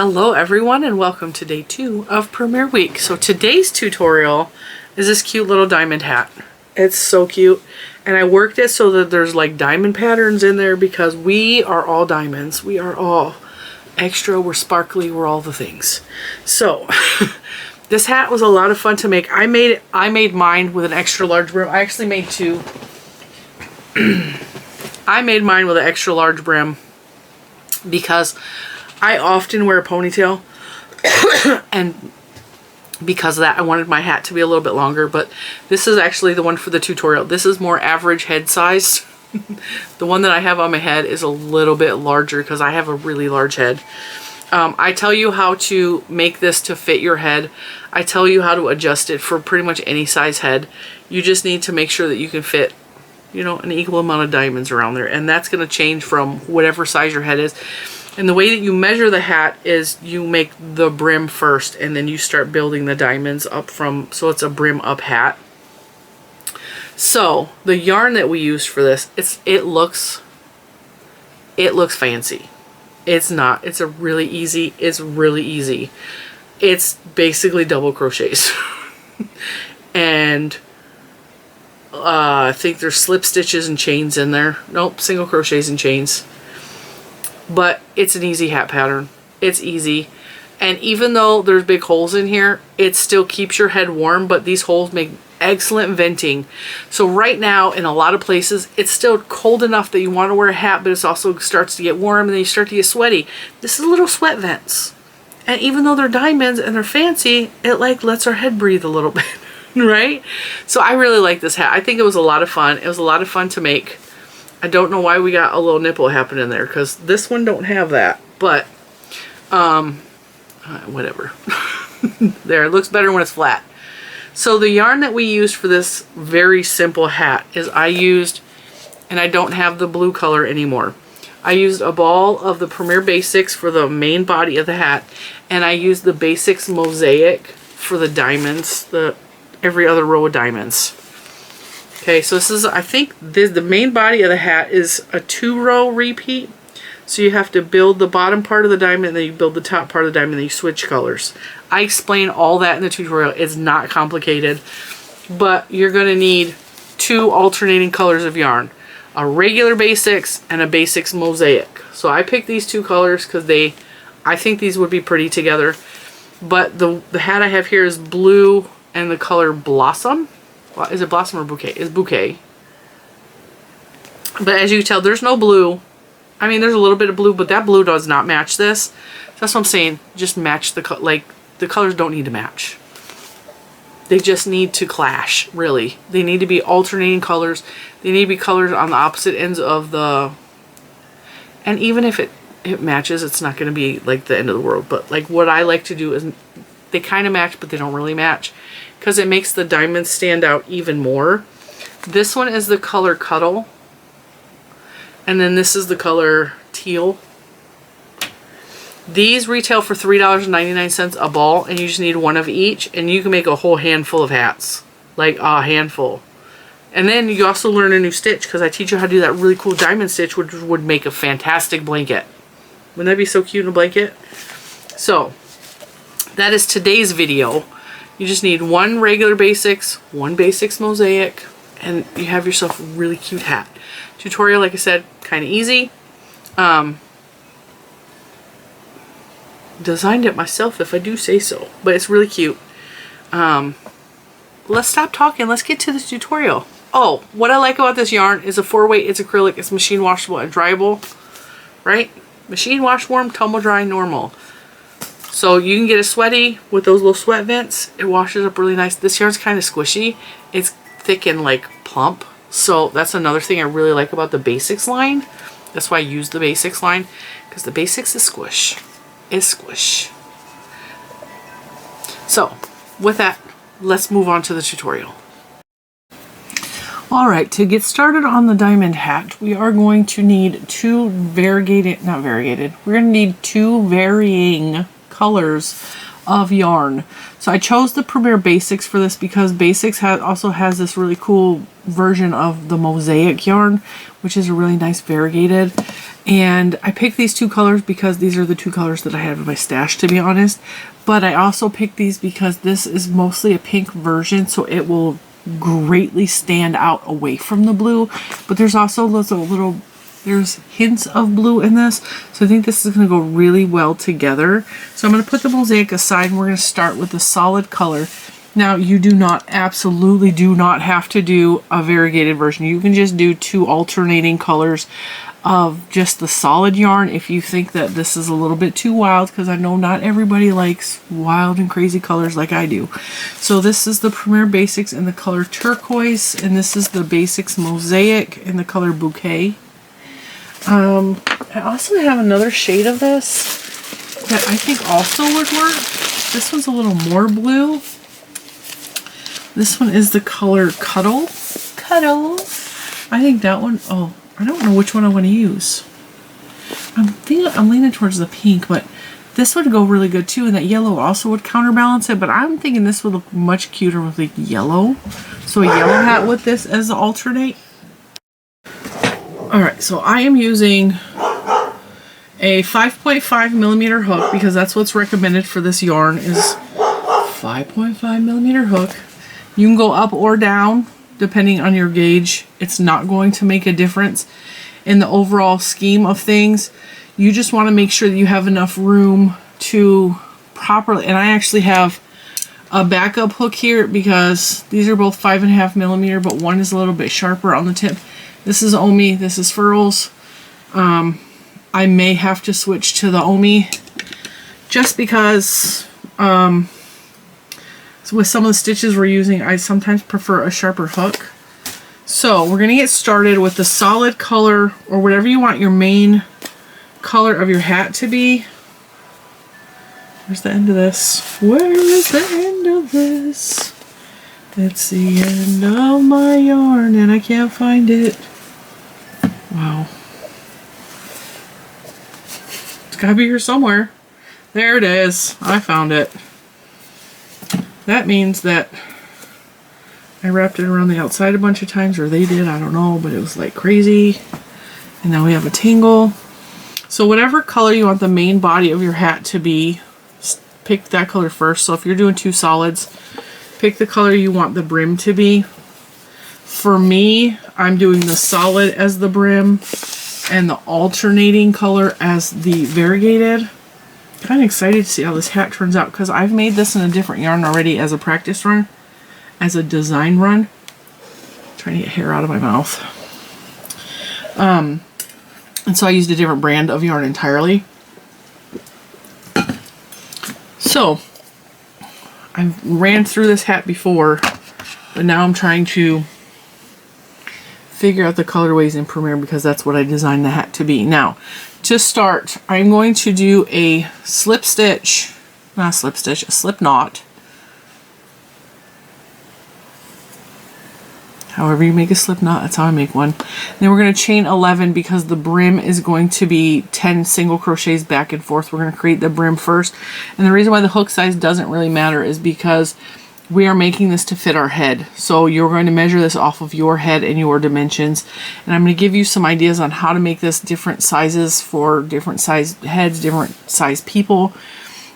Hello everyone and welcome to day 2 of Premiere Week. So today's tutorial is this cute little diamond hat. It's so cute, and I worked it so that there's like diamond patterns in there because we are all diamonds. We are all extra, we're sparkly, we're all the things. So this hat was a lot of fun to make. I made mine with an extra large brim. I actually made two. I made mine with an extra large brim because I often wear a ponytail and because of that I wanted my hat to be a little bit longer, but this is actually the one for the tutorial. This is more average head size. The one that I have on my head is a little bit larger because I have a really large head. I tell you how to make this to fit your head. I tell you how to adjust it for pretty much any size head. You just need to make sure that you can fit, you know, an equal amount of diamonds around there, and that's going to change from whatever size your head is. And the way that you measure the hat is you make the brim first and then you start building the diamonds up from, so it's a brim up hat. So the yarn that we used for this, it looks fancy. It's not. It's really easy. It's basically double crochets. And I think there's slip stitches and chains in there. Nope, single crochets and chains. But it's an easy hat pattern. It's easy. And even though there's big holes in here, it still keeps your head warm, but these holes make excellent venting. So right now, in a lot of places, it's still cold enough that you want to wear a hat, but it also starts to get warm and then you start to get sweaty. This is little sweat vents. And even though they're diamonds and they're fancy, it like lets our head breathe a little bit, right? So I really like this hat. I think it was a lot of fun. It was a lot of fun to make. I don't know why we got a little nipple happening there because this one don't have that, but whatever. There, it looks better when it's flat. So the yarn that we used for this very simple hat is I used, and I don't have the blue color anymore, I used a ball of the Premiere Basics for the main body of the hat, and I used the Basix Mosaic for the diamonds, every other row of diamonds. Okay, so this is, I think the main body of the hat is a 2-row repeat. So you have to build the bottom part of the diamond, and then you build the top part of the diamond, and then you switch colors. I explain all that in the tutorial. It's not complicated, but you're going to need 2 alternating colors of yarn. A regular Basics and a Basix Mosaic. So I picked these 2 colors because I think these would be pretty together. But the hat I have here is blue and the color Blossom. Is it Blossom or Bouquet? It's Bouquet. But as you can tell, there's no blue. I mean, there's a little bit of blue, but that blue does not match this. That's what I'm saying. Just match the colors don't need to match. They just need to clash, really. They need to be alternating colors. They need to be colors on the opposite ends of the... And even if it matches, it's not going to be like the end of the world. But like what I like to do is they kind of match, but they don't really match, because it makes the diamonds stand out even more. This one is the color Cuddle, and then this is the color Teal. These retail for $3.99 a ball, and you just need 1 of each, and you can make a whole handful of hats, like a handful. And then you also learn a new stitch, because I teach you how to do that really cool diamond stitch, which would make a fantastic blanket. Wouldn't that be so cute in a blanket? So that is today's video. You just need 1 regular Basics, 1 Basix Mosaic, and you have yourself a really cute hat. Tutorial, like I said, kind of easy. Designed it myself, if I do say so, but it's really cute. Let's stop talking. Let's get to the tutorial. Oh, what I like about this yarn is a 4-weight, it's acrylic, it's machine washable and dryable, right? Machine wash, warm, tumble dry, normal. So you can get it sweaty with those little sweat vents. It washes up really nice. This yarn's kind of squishy. It's thick and like plump. So that's another thing I really like about the Basics line. That's why I use the Basics line, because the Basics is squish. It's squish. So with that, let's move on to the tutorial. Alright, to get started on the diamond hat, we are going to need 2 we're going to need 2 varying colors of yarn. So I chose the Premiere Basics for this because Basics also has this really cool version of the mosaic yarn, which is a really nice variegated. And I picked these two colors because these are the two colors that I have in my stash, to be honest. But I also picked these because this is mostly a pink version, so it will greatly stand out away from the blue. But there's also there's hints of blue in this, so I think this is going to go really well together. So I'm going to put the mosaic aside, and we're going to start with the solid color. Now, you absolutely do not have to do a variegated version. You can just do 2 alternating colors of just the solid yarn if you think that this is a little bit too wild, because I know not everybody likes wild and crazy colors like I do. So this is the Premier Basics in the color turquoise, and this is the Basics Mosaic in the color bouquet. I also have another shade of this that I think also would work. This one's a little more blue. This one is the color Cuddle. Cuddle. I think that one, oh, I don't know which one I want to use. I'm leaning towards the pink, but this would go really good too, and that yellow also would counterbalance it, but I'm thinking this would look much cuter with like yellow. So a yellow hat with this as the alternate. Alright, so I am using a 5.5 millimeter hook because that's what's recommended for this yarn is 5.5 millimeter hook. You can go up or down depending on your gauge. It's not going to make a difference in the overall scheme of things. You just want to make sure that you have enough room to properly, and I actually have a backup hook here because these are both 5.5 millimeter, but one is a little bit sharper on the tip. This is Omi, this is Furls. I may have to switch to the Omi just because with some of the stitches we're using, I sometimes prefer a sharper hook. So we're going to get started with the solid color, or whatever you want your main color of your hat to be. Where's the end of this? Where is the end of this? It's the end of my yarn and I can't find it. Wow. It's gotta be here somewhere. There it is. I found it. That means that I wrapped it around the outside a bunch of times, or they did, I don't know, but it was like crazy. And now we have a tangle. So whatever color you want the main body of your hat to be, pick that color first. So if you're doing 2 solids, pick the color you want the brim to be. For me, I'm doing the solid as the brim and the alternating color as the variegated. Kind of excited to see how this hat turns out because I've made this in a different yarn already as a practice run, as a design run. Trying to get hair out of my mouth. And so I used a different brand of yarn entirely. So I ran through this hat before, but now I'm trying to figure out the colorways in Premier because that's what I designed the hat to be. Now, to start, I'm going to do a slip stitch, not a slip stitch, a slip knot. However you make a slip knot, that's how I make one. Then we're going to chain 11 because the brim is going to be 10 single crochets back and forth. We're going to create the brim first. And the reason why the hook size doesn't really matter is because we are making this to fit our head. So you're going to measure this off of your head and your dimensions. And I'm going to give you some ideas on how to make this different sizes for different size heads, different size people.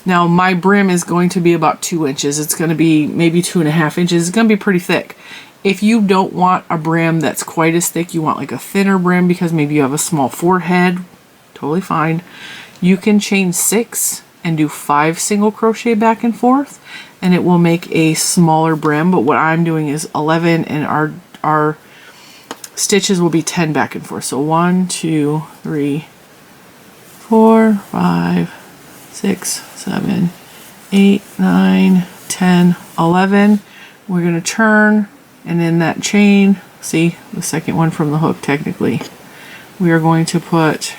Now my brim is going to be about 2 inches. It's going to be maybe 2.5 inches. It's going to be pretty thick. If you don't want a brim that's quite as thick, you want like a thinner brim because maybe you have a small forehead, totally fine. You can chain 6 and do 5 single crochet back and forth and it will make a smaller brim, but what I'm doing is 11 and our stitches will be 10 back and forth. So 1, 2, 3, 4, 5, 6, 7, 8, 9, 10, 11. We're going to turn, and in that chain, see the second one from the hook technically, we are going to put,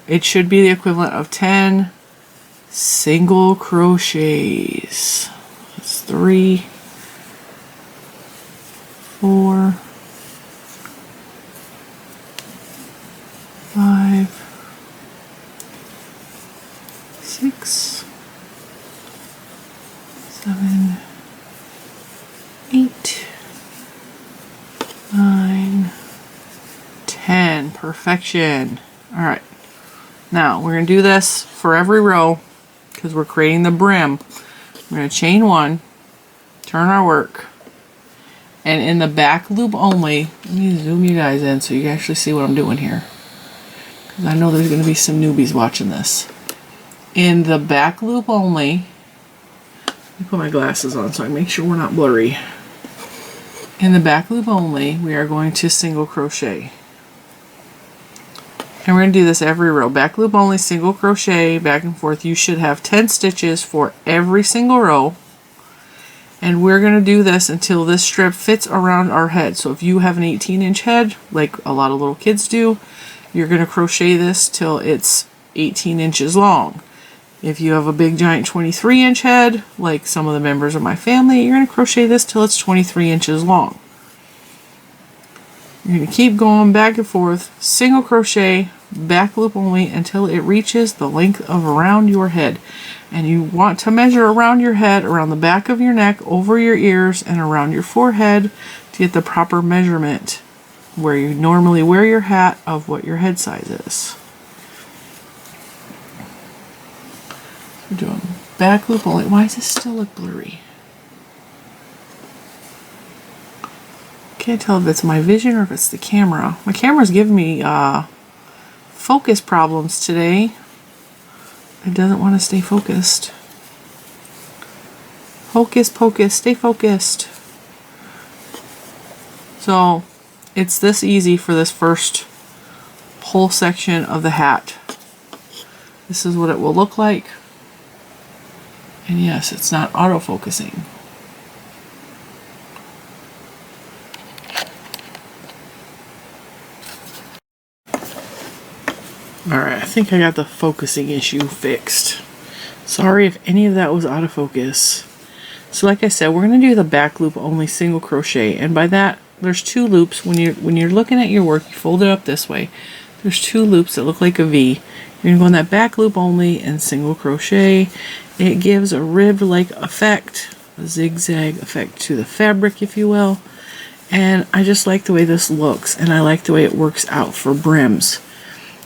it should be the equivalent of 10 single crochets. That's 3, 4, 5, 6, 7, 8, 9, Perfection. All right. Now we're going to do this for every row because we're creating the brim. We're going to chain 1, turn our work, and in the back loop only, let me zoom you guys in so you can actually see what I'm doing here. Because I know there's going to be some newbies watching this. In the back loop only, let me put my glasses on so I make sure we're not blurry. In the back loop only, we are going to single crochet. And we're going to do this every row. Back loop only, single crochet, back and forth. You should have 10 stitches for every single row. And we're going to do this until this strip fits around our head. So if you have an 18-inch head, like a lot of little kids do, you're going to crochet this till it's 18 inches long. If you have a big giant 23-inch head, like some of the members of my family, you're going to crochet this till it's 23 inches long. You're going to keep going back and forth, single crochet, back loop only until it reaches the length of around your head. And you want to measure around your head, around the back of your neck, over your ears, and around your forehead to get the proper measurement where you normally wear your hat of what your head size is. We're doing back loop only. Why does this still look blurry? Can't tell if it's my vision or if it's the camera. My camera's giving me focus problems today. It doesn't want to stay focused. Hocus pocus, stay focused. So it's this easy for this first whole section of the hat. This is what it will look like. And yes, it's not auto-focusing. Alright, I think I got the focusing issue fixed. Sorry if any of that was out of focus. So like I said, we're going to do the back loop only single crochet. And by that, there's 2 loops. When you're looking at your work, you fold it up this way. There's 2 loops that look like a V. You're going to go in that back loop only and single crochet. It gives a ribbed-like effect, a zigzag effect to the fabric, if you will. And I just like the way this looks, and I like the way it works out for brims.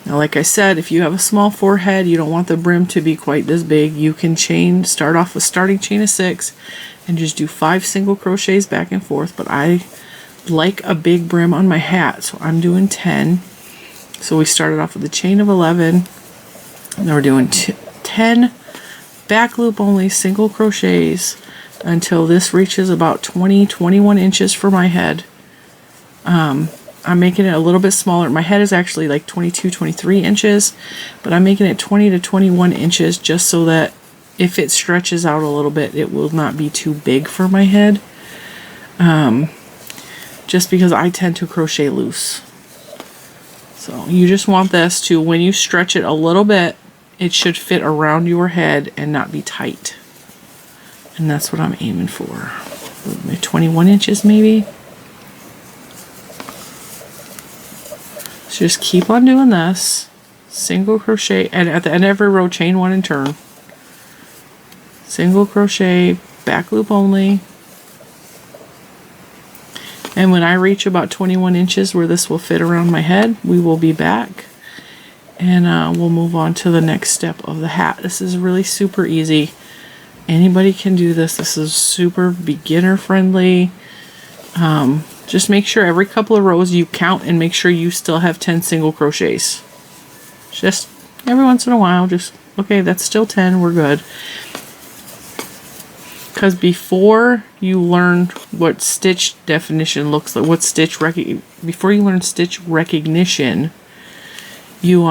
Now, like I said, if you have a small forehead, you don't want the brim to be quite this big, you can start off with starting chain of 6 and just do 5 single crochets back and forth. But I like a big brim on my hat, so I'm doing 10. So we started off with a chain of 11, and then we're doing 10 back loop only single crochets until this reaches about 21 inches for my head. I'm making it a little bit smaller. My head is actually like 23 inches, but I'm making it 20 to 21 inches just so that if it stretches out a little bit, it will not be too big for my head. Just because I tend to crochet loose. So you just want this to, when you stretch it a little bit, it should fit around your head and not be tight. And that's what I'm aiming for. 21 inches maybe. So just keep on doing this. Single crochet, and at the end of every row, chain 1 and turn. Single crochet, back loop only. And when I reach about 21 inches where this will fit around my head, we will be back. And we'll move on to the next step of the hat. This is really super easy. Anybody can do this. This is super beginner friendly. Just make sure every couple of rows you count and make sure you still have 10 single crochets. Just every once in a while, just, okay, that's still 10, we're good. Because before you learn what stitch definition looks like, before you learn stitch recognition, you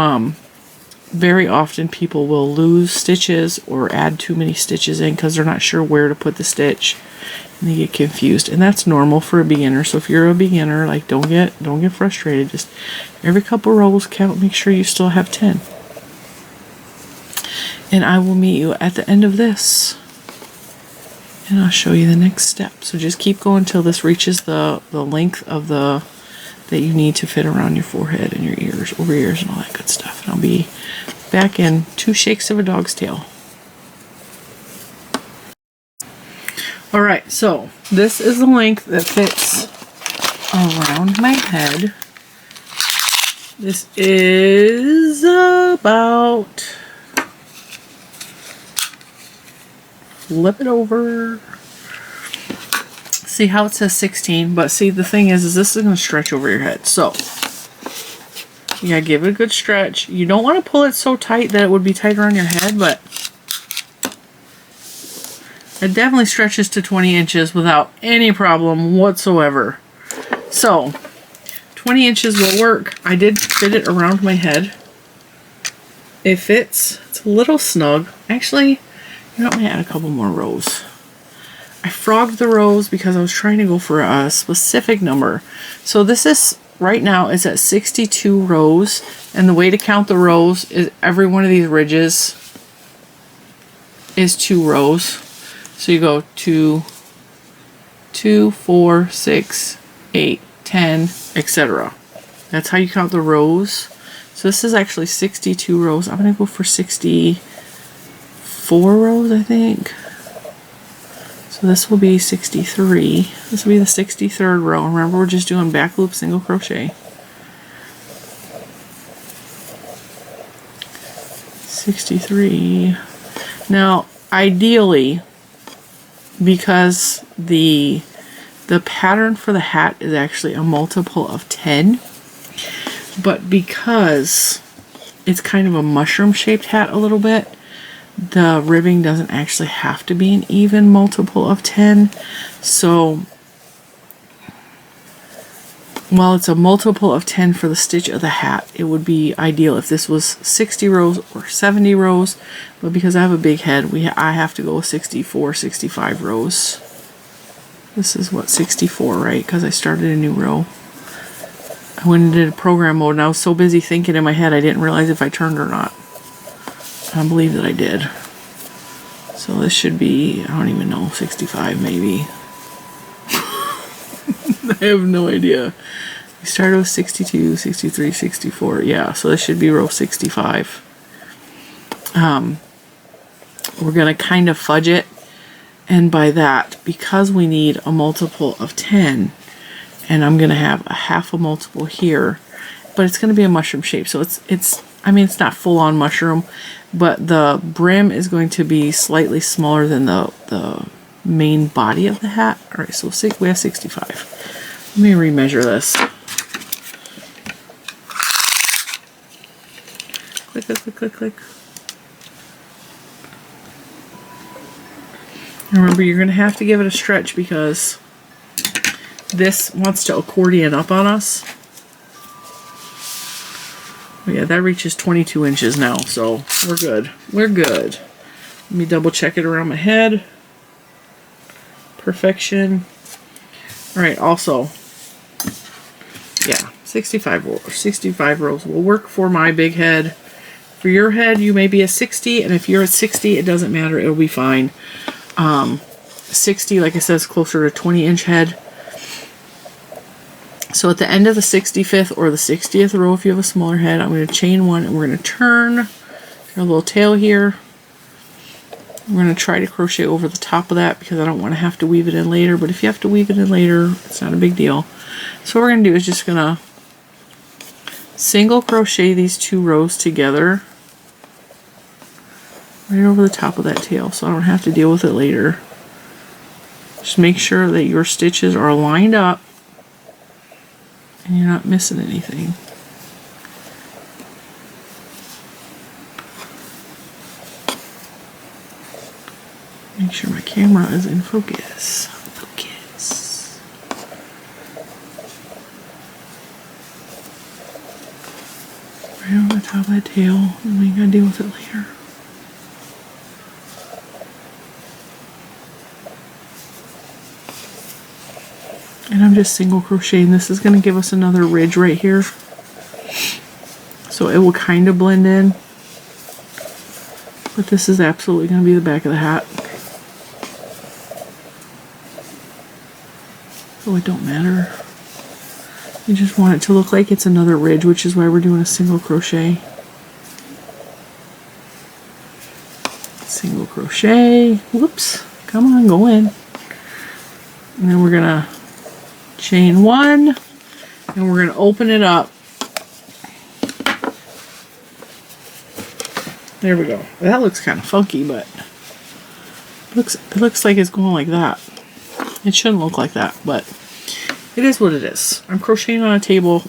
very often people will lose stitches or add too many stitches in because they're not sure where to put the stitch, and they get confused. And that's normal for a beginner. So if you're a beginner, like, don't get frustrated. Just every couple rows count, make sure you still have 10. And I will meet you at the end of this, and I'll show you the next step. So just keep going until this reaches the length of that you need to fit around your forehead and your ears, over your ears, and all that good stuff. And I'll be back in 2 shakes of a dog's tail. Alright, so this is the length that fits around my head. This is about, flip it over. See how it says 16, but see the thing is this is going to stretch over your head. So you gotta give it a good stretch. You don't want to pull it so tight that it would be tighter on your head, but it definitely stretches to 20 inches without any problem whatsoever. So 20 inches will work. I did fit it around my head. It fits. It's a little snug. Actually, you know, I'm gonna add a couple more rows. I frogged the rows because I was trying to go for a specific number. So this is, right now, is at 62 rows. And the way to count the rows is every one of these ridges is 2 rows. So you go 2, 2, 4, 6, 8, 10, etc. That's how you count the rows. So this is actually 62 rows. I'm going to go for 64 rows, I think. So this will be 63. This will be the 63rd row. Remember, we're just doing back loop single crochet. 63. Now, ideally, because the pattern for the hat is actually a multiple of 10, but because it's kind of a mushroom shaped hat a little bit, the ribbing doesn't actually have to be an even multiple of 10. So while it's a multiple of 10 for the stitch of the hat, it would be ideal if this was 60 rows or 70 rows. But because I have a big head, I have to go with 64, 65 rows. This is what, 64, right? Because I started a new row. I went into the program mode and I was so busy thinking in my head I didn't realize if I turned or not. I believe that I did. So this should be, I don't even know, 65 maybe. I have no idea. We started with 62, 63, 64. Yeah, so this should be row 65. We're going to kind of fudge it. And by that, because we need a multiple of 10, and I'm going to have a half a multiple here, but it's going to be a mushroom shape. So it's I mean, it's not full-on mushroom, but the brim is going to be slightly smaller than the main body of the hat. All right, so we have 65. Let me remeasure this. Click, click, click, click, click. Remember, you're going to have to give it a stretch because this wants to accordion up on us. Oh yeah, that reaches 22 inches now, so we're good. We're good. Let me double check it around my head. Perfection. All right, also, yeah, 65 rows will work for my big head. For your head, you may be at 60, and if you're at 60, it doesn't matter. It'll be fine. 60, like I said, is closer to 20-inch head. So at the end of the 65th or the 60th row, if you have a smaller head, I'm going to chain one and we're going to turn a little tail here. I'm going to try to crochet over the top of that because I don't want to have to weave it in later. But if you have to weave it in later, it's not a big deal. So what we're going to do is just going to single crochet these 2 rows together right over the top of that tail so I don't have to deal with it later. Just make sure that your stitches are lined up and you're not missing anything. Make sure my camera is in focus. Focus. Right on the top of that tail, and we ain't gotta deal with it later. And I'm just single crocheting. This is going to give us another ridge right here. So it will kind of blend in. But this is absolutely going to be the back of the hat. So it don't matter. You just want it to look like it's another ridge, which is why we're doing a single crochet. Single crochet. Whoops. Come on, go in. And then we're going to chain one, and we're going to open it up There we go. That looks kind of funky, but it looks like it's going like that. It shouldn't look like that, but it is what it is. I'm crocheting on a table.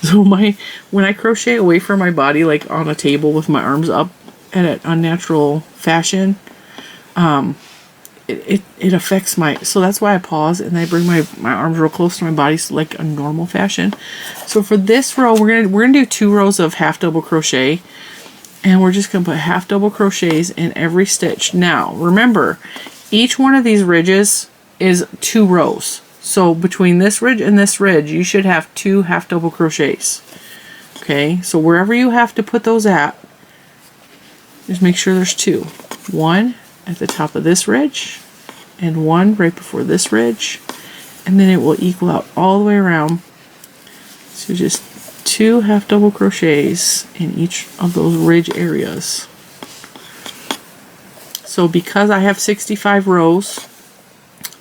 So when I crochet away from my body, like on a table with my arms up in an unnatural fashion, it affects so that's why I pause and I bring my arms real close to my body, so like a normal fashion. So for this row, we're gonna do 2 rows of half double crochet, and we're just gonna put half double crochets in every stitch. Now remember, each one of these ridges is 2 rows. So between this ridge and this ridge, you should have 2 half double crochets. Okay, so wherever you have to put those at, just make sure there's 2. 1 at the top of this ridge, and 1 right before this ridge, and then it will equal out all the way around. So just 2 half double crochets in each of those ridge areas. So because I have 65 rows,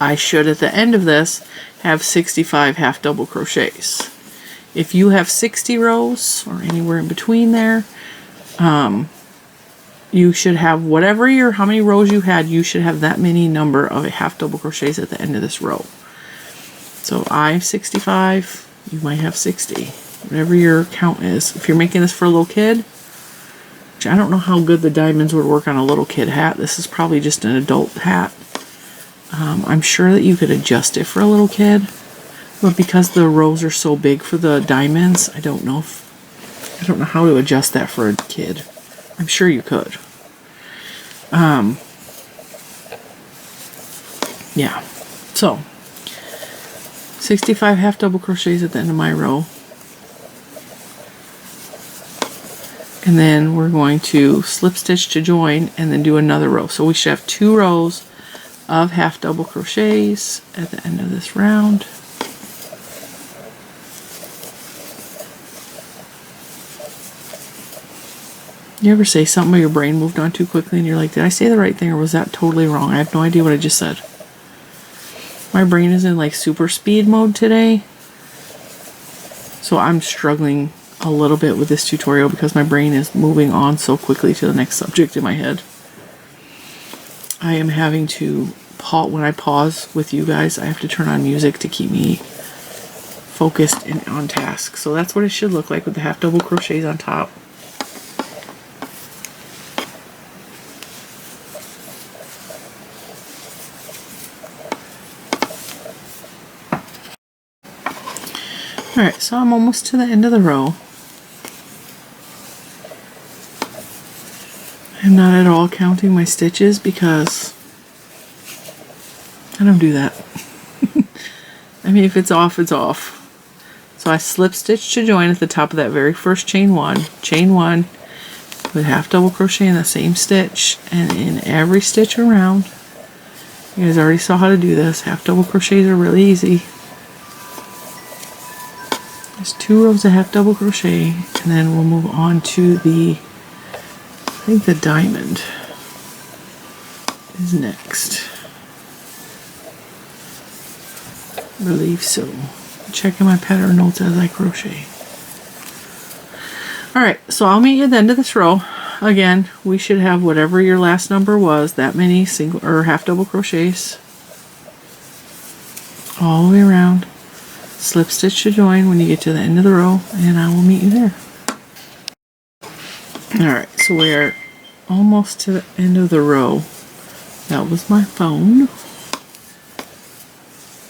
I should at the end of this have 65 half double crochets. If you have 60 rows or anywhere in between there, you should have how many rows you had, you should have that many number of half double crochets at the end of this row. So I have 65, you might have 60, whatever your count is. If you're making this for a little kid, which I don't know how good the diamonds would work on a little kid hat. This is probably just an adult hat. I'm sure that you could adjust it for a little kid, but because the rows are so big for the diamonds, I don't know how to adjust that for a kid. I'm sure you could. Yeah. So 65 half double crochets at the end of my row. And then we're going to slip stitch to join and then do another row. So we should have 2 rows of half double crochets at the end of this round. You ever say something but your brain moved on too quickly and you're like, did I say the right thing or was that totally wrong? I have no idea what I just said. My brain is in like super speed mode today. So I'm struggling a little bit with this tutorial because my brain is moving on so quickly to the next subject in my head. I am having to when I pause with you guys, I have to turn on music to keep me focused and on task. So that's what it should look like with the half double crochets on top. Alright, so I'm almost to the end of the row. I'm not at all counting my stitches because I don't do that. I mean, if it's off, it's off. So I slip stitch to join at the top of that very first chain 1, with half double crochet in the same stitch, and in every stitch around, you guys already saw how to do this. Half double crochets are really easy. There's 2 rows of half double crochet, and then we'll move on to I think the diamond is next. I believe so. Checking my pattern notes as I crochet. Alright, so I'll meet you at the end of this row. Again, we should have whatever your last number was, that many single or half double crochets all the way around. Slip stitch to join when you get to the end of the row, and I will meet you there. Alright, so we are almost to the end of the row. That was my phone.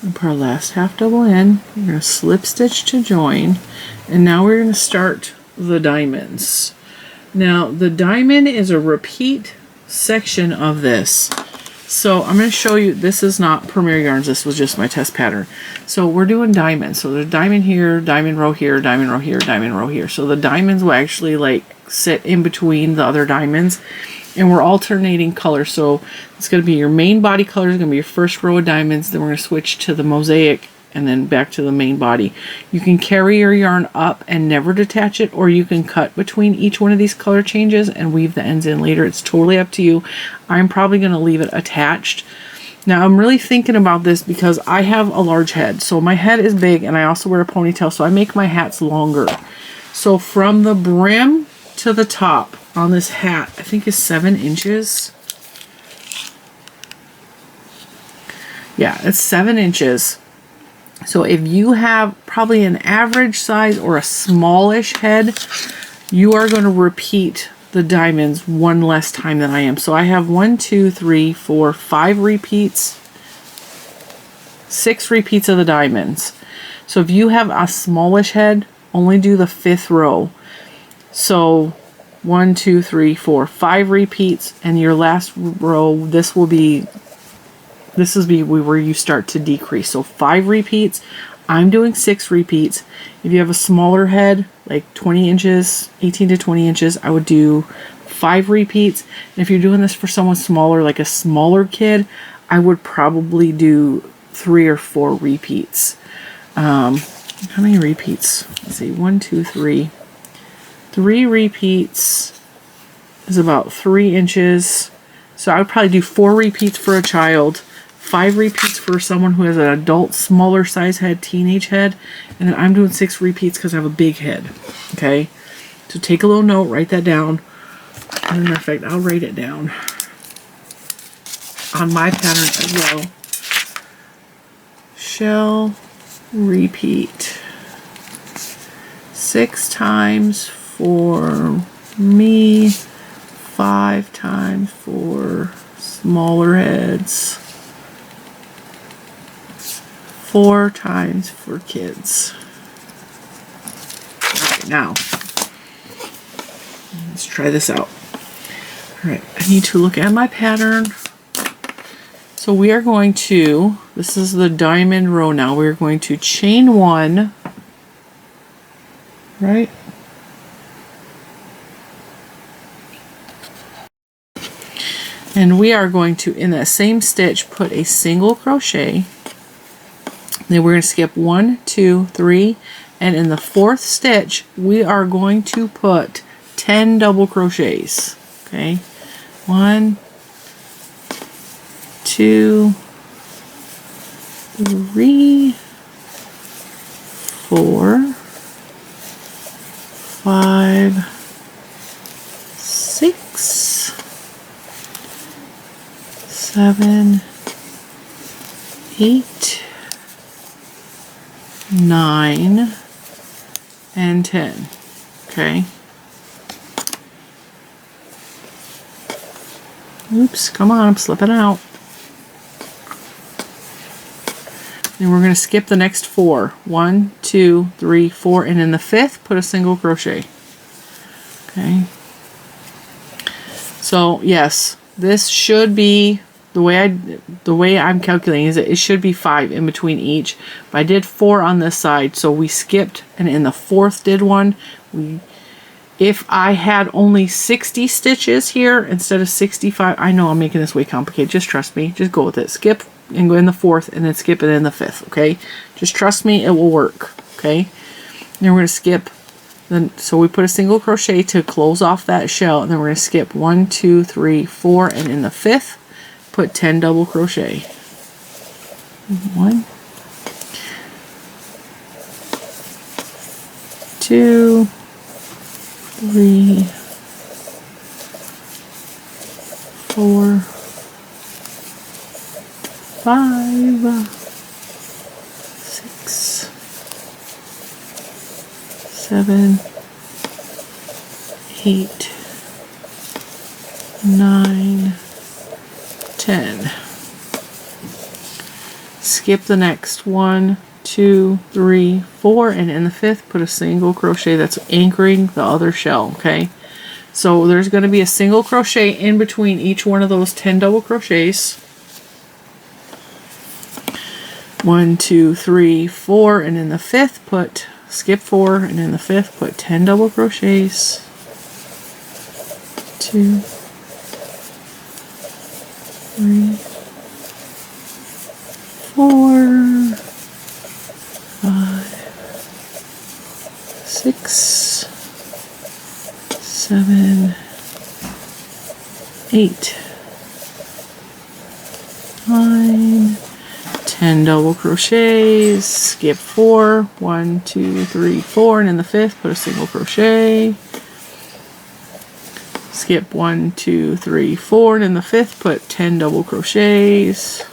And put our last half double in. We're going to slip stitch to join, and now we're going to start the diamonds. Now the diamond is a repeat section of this. So I'm going to show you, this is not Premier Yarns, this was just my test pattern. So we're doing diamonds. So there's diamond here, diamond row here, diamond row here, diamond row here. So the diamonds will actually like sit in between the other diamonds, and we're alternating colors. So it's going to be your main body color is going to be your first row of diamonds, then we're going to switch to the mosaic and then back to the main body. You can carry your yarn up and never detach it, or you can cut between each one of these color changes and weave the ends in later. It's totally up to you. I'm probably going to leave it attached. Now I'm really thinking about this because I have a large head. So my head is big and I also wear a ponytail, so I make my hats longer. So from the brim to the top, on this hat, I think is 7 inches. Yeah, it's 7 inches. So if you have probably an average size or a smallish head, you are going to repeat the diamonds one less time than I am. So I have 1, 2, 3, 4, 5 repeats, 6 repeats of the diamonds. So if you have a smallish head, only do the 5th row. So 1, 2, 3, 4, 5 repeats, and your last row, this will be where you start to decrease. So 5 repeats. I'm doing 6 repeats. If you have a smaller head, like 20 inches, 18 to 20 inches, I would do 5 repeats. And if you're doing this for someone smaller, like a smaller kid, I would probably do 3 or 4 repeats. How many repeats? Let's see, 1, 2, 3. 3 repeats is about 3 inches. So I would probably do 4 repeats for a child, 5 repeats for someone who has an adult, smaller size head, teenage head, and then I'm doing 6 repeats because I have a big head. Okay, so take a little note, write that down. As a matter of fact, I'll write it down on my pattern as well. Shell repeat 6 times for me, 5 times for smaller heads, 4 times for kids. Alright, now let's try this out. Alright, I need to look at my pattern. So we are going to, this is the diamond row now, we're going to chain 1, right? And we are going to, in that same stitch, put a single crochet. Then we're going to skip 1, 2, 3, and in the 4th stitch, we are going to put 10 double crochets. Okay, 1, 2, 3, 4, 5, 6, 7, 8, 9, and 10. Okay. Oops, come on, I'm slipping out. And we're going to skip the next 4. 1, 2, 3, 4, and in the 5th, put a single crochet. Okay. So, yes, this should be the way I'm calculating is that it should be 5 in between each. But I did 4 on this side, so we skipped, and in the 4th did 1. If I had only 60 stitches here instead of 65, I know I'm making this way complicated. Just trust me. Just go with it. Skip and go in the 4th, and then skip it in the 5th. Okay. Just trust me. It will work. Okay. Then we're going to skip. Then so we put a single crochet to close off that shell, and then we're going to skip 1, 2, 3, 4, and in the 5th, put 10 double crochet. 1, 2, 3, 4, 5, 6, 7, 8, 9, 10. Skip the next 1, 2, 3, 4, and in the 5th, put a single crochet that's anchoring the other shell. Okay, so there's going to be a single crochet in between each one of those 10 double crochets. 1, 2, 3, 4, and in the 5th, put skip 4, and in the 5th, put 10 double crochets. 2, 3, 4, 5, 6, 7, 8, 9, 10 double crochets, skip 4, 1, 2, 3, 4, and in the 5th, put a single crochet. skip 1, 2, 3, 4, and in the 5th put 10 double crochets.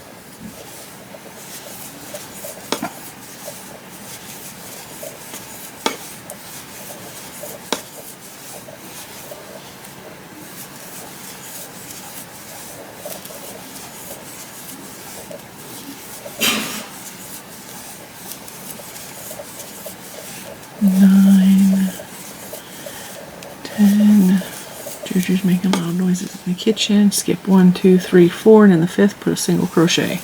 Juju's making loud noises in the kitchen. Skip 1, 2, 3, 4, and in the 5th put a single crochet.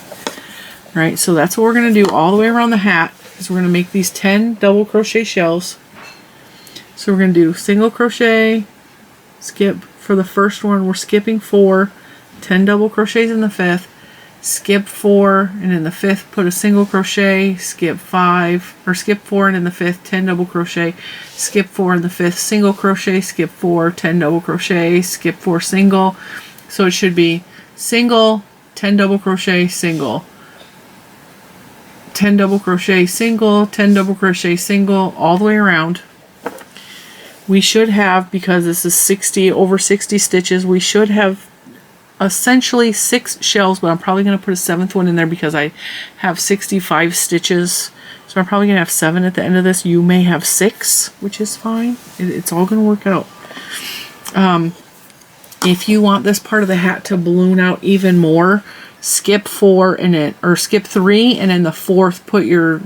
All right, so that's what we're going to do all the way around the hat. Is we're going to make these 10 double crochet shells. So we're going to do single crochet, skip for the first one. We're skipping 4, 10 double crochets in the 5th. Skip 4, and in the 5th put a single crochet, skip 5, or skip 4, and in the 5th 10 double crochet, skip 4 in the 5th, single crochet, skip 4, 10 double crochet, skip 4, single. So it should be single, 10 double crochet, single, 10 double crochet, single, 10 double crochet, single, all the way around. We should have, because this is over 60 stitches, we should have essentially 6 shells, but I'm probably going to put a 7th one in there because I have 65 stitches. So I'm probably going to have 7 at the end of this. You may have 6, which is fine. It's all going to work out. If you want this part of the hat to balloon out even more, skip 4 and it, or skip 3, and in the 4th put your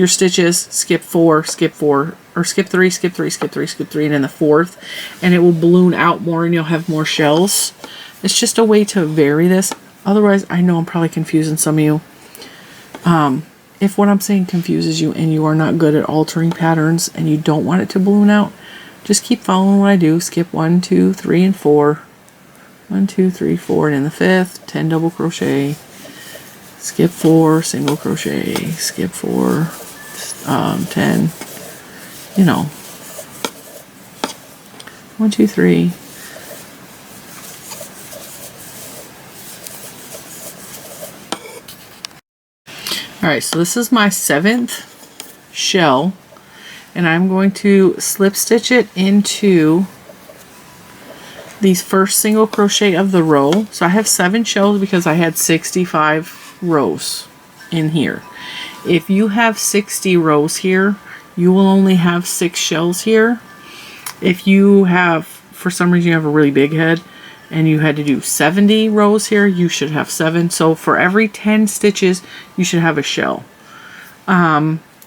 stitches, skip 4, skip 4, or skip 3, skip 3, skip 3, skip 3, and in the 4th, and it will balloon out more and you'll have more shells. It's just a way to vary this. Otherwise, I know I'm probably confusing some of you. If what I'm saying confuses you and you are not good at altering patterns and you don't want it to balloon out, just keep following what I do. Skip 1, 2, 3, and 4. 1, 2, 3, 4, and in the 5th, 10 double crochet. Skip 4, single crochet. Skip 4, 10. You know. 1, 2, 3. Alright, so this is my 7th shell, and I'm going to slip stitch it into the first single crochet of the row. So I have 7 shells because I had 65 rows in here. If you have 60 rows here, you will only have 6 shells here. If you have, for some reason you have a really big head, and you had to do 70 rows here, you should have 7. So for every 10 stitches, you should have a shell.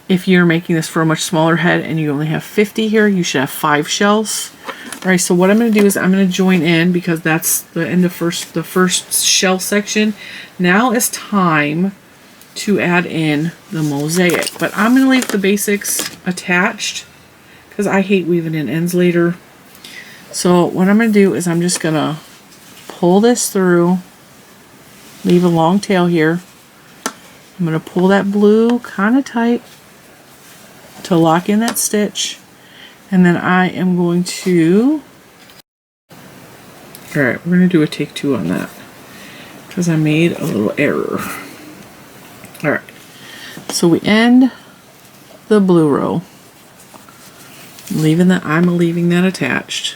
If you're making this for a much smaller head and you only have 50 here, you should have 5 shells. All right, so what I'm going to do is I'm going to join in because that's the end of the first shell section. Now it's time to add in the mosaic. But I'm going to leave the basics attached because I hate weaving in ends later. So what I'm going to do is I'm just going to pull this through, leave a long tail here. I'm going to pull that blue kind of tight to lock in that stitch, and then I am going to, alright, we're going to do a take 2 on that because I made a little error. Alright, so we end the blue row, I'm leaving that attached.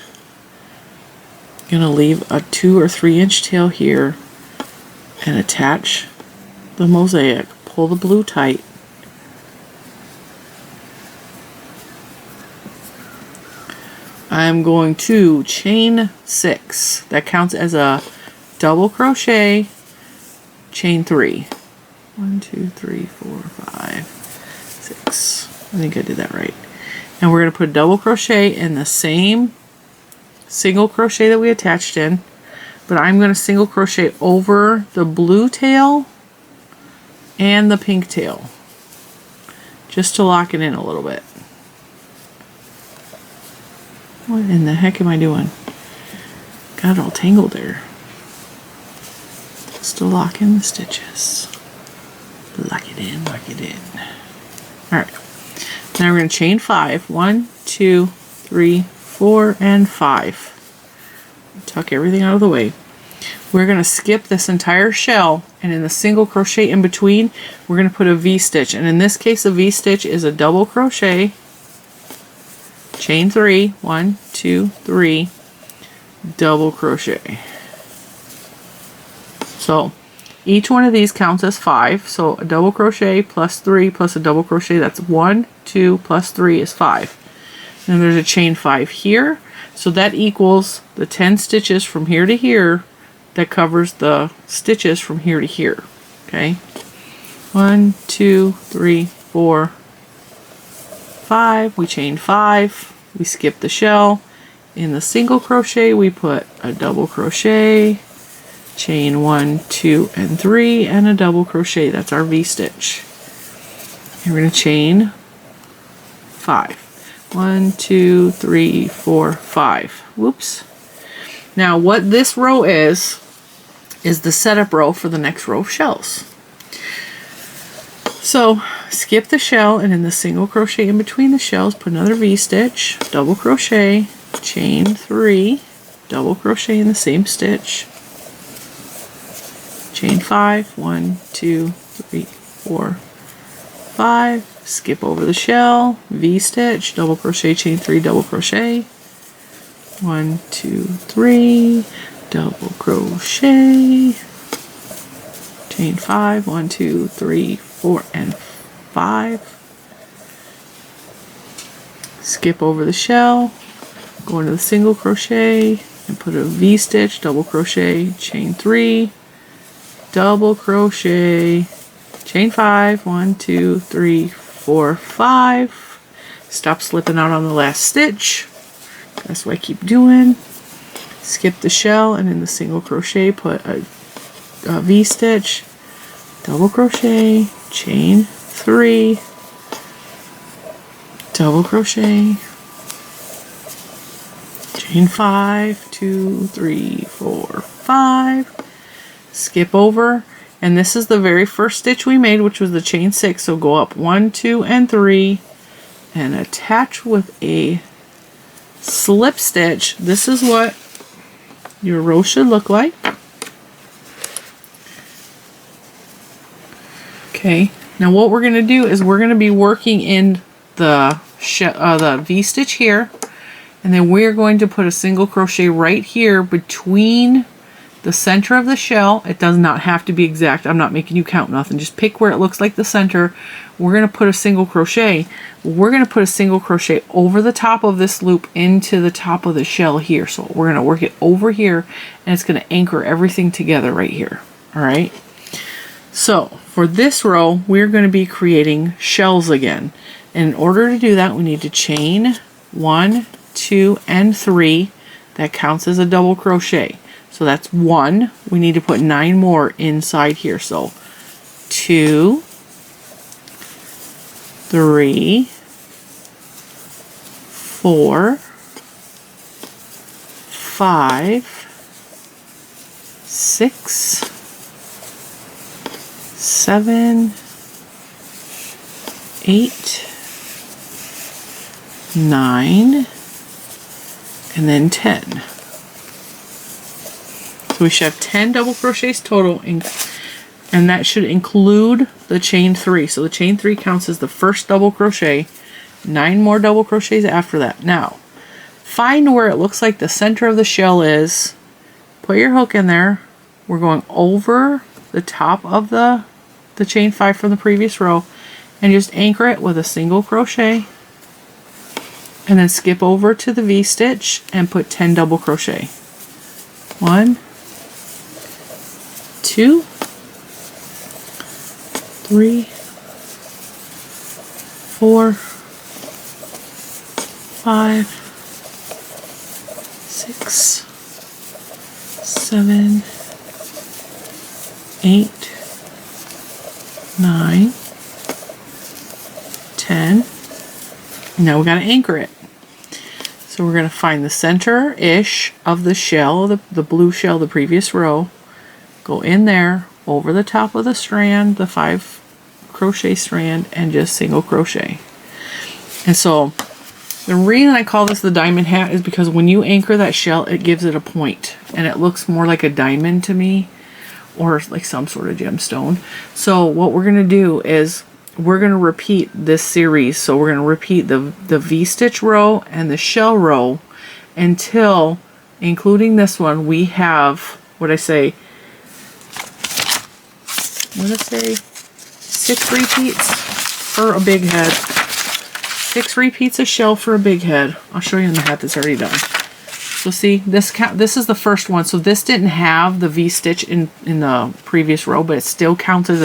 Gonna leave a 2 or 3 inch tail here and attach the mosaic. Pull the blue tight. I'm going to chain 6. That counts as a double crochet, chain 3. 1, 2, 3, 4, 5, 6. I think I did that right. And we're going to put double crochet in the same single crochet that we attached in, but I'm going to single crochet over the blue tail and the pink tail just to lock it in a little bit. What in the heck am I doing? Got it all tangled there. Just to lock in the stitches. Lock it in, lock it in. Alright, now we're going to chain 5. 1, 2, 3, 4, and 5. Tuck everything out of the way. We're going to skip this entire shell, and in the single crochet in between, we're going to put a V-stitch. And in this case, a V-stitch is a double crochet, chain 3, 1, 2, 3, double crochet. So each one of these counts as 5. So a double crochet plus 3 plus a double crochet, that's 1, 2 plus 3 is 5. And there's a chain 5 here. So that equals the 10 stitches from here to here that covers the stitches from here to here. Okay. 1, 2, 3, 4, 5. We chain 5. We skip the shell. In the single crochet, we put a double crochet, chain 1, 2, and 3, and a double crochet. That's our V-stitch. And we're going to chain 5. 1, 2, 3, 4, 5. Whoops. Now what this row is the setup row for the next row of shells. So skip the shell, and in the single crochet in between the shells, put another V-stitch, double crochet, chain 3, double crochet in the same stitch, chain 5, 1, 2, 3, 4, 5, skip over the shell, V-stitch, double crochet, chain 3, double crochet, 1, 2, 3, double crochet, chain 5, 1, 2, 3, 4, and 5, skip over the shell, go into the single crochet and put a V-stitch, double crochet, chain 3, double crochet, chain 5, 1, 2, 3, 4, 5, stop slipping out on the last stitch. That's what I keep doing. Skip the shell, and in the single crochet put a V-stitch, double crochet, chain 3, double crochet, chain 5, 2, 3, 4, 5, skip over, and this is the very first stitch we made, which was the chain 6. So go up 1, 2, and 3 and attach with a slip stitch. This is what your row should look like. Okay, now what we're going to do is we're going to be working in the V-stitch here, and then we're going to put a single crochet right here between the center of the shell. It does not have to be exact. I'm not making you count nothing. Just pick where it looks like the center. We're going to put a single crochet. We're going to put a single crochet over the top of this loop into the top of the shell here. So we're going to work it over here, and it's going to anchor everything together right here. All right. So for this row, we're going to be creating shells again. And in order to do that, we need to chain 1, 2, and 3. That counts as a double crochet. So that's 1. We need to put 9 more inside here. So 2, 3, 4, 5, 6, 7, 8, 9, and then 10. So we should have 10 double crochets total, and that should include the chain 3. So the chain 3 counts as the first double crochet, 9 more double crochets after that. Now, find where it looks like the center of the shell is, put your hook in there. We're going over the top of the chain 5 from the previous row, and just anchor it with a single crochet, and then skip over to the V-stitch and put 10 double crochet. 1, 2, 3, 4, 5, 6, 7, 8, 9, 10. Now we got to anchor it. So we're going to find the center-ish of the shell, the blue shell, the previous row. Go in there, over the top of the strand, the 5 crochet strand, and just single crochet. And so the reason I call this the diamond hat is because when you anchor that shell, it gives it a point, and it looks more like a diamond to me, or like some sort of gemstone. So what we're going to do is we're going to repeat this series. So we're going to repeat the V-stitch row and the shell row until including this one, we have, what I say, 6 repeats for a big head. 6 repeats of shell for a big head. I'll show you in the hat that's already done. So see, this is the first one. So this didn't have the V-stitch in the previous row, but it still counts as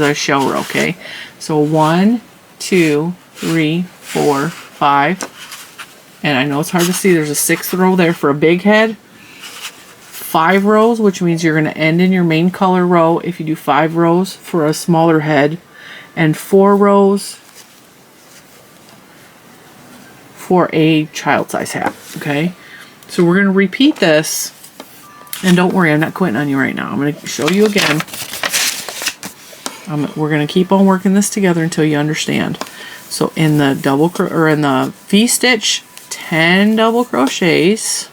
a shell row, okay? So 1, 2, 3, 4, 5. And I know it's hard to see, there's a 6th row there for a big head. 5 rows, which means you're going to end in your main color row if you do 5 rows for a smaller head. And 4 rows for a child size hat, okay? So we're going to repeat this, and don't worry, I'm not quitting on you right now. I'm going to show you again. We're going to keep on working this together until you understand. So in the in the V-stitch, 10 double crochets.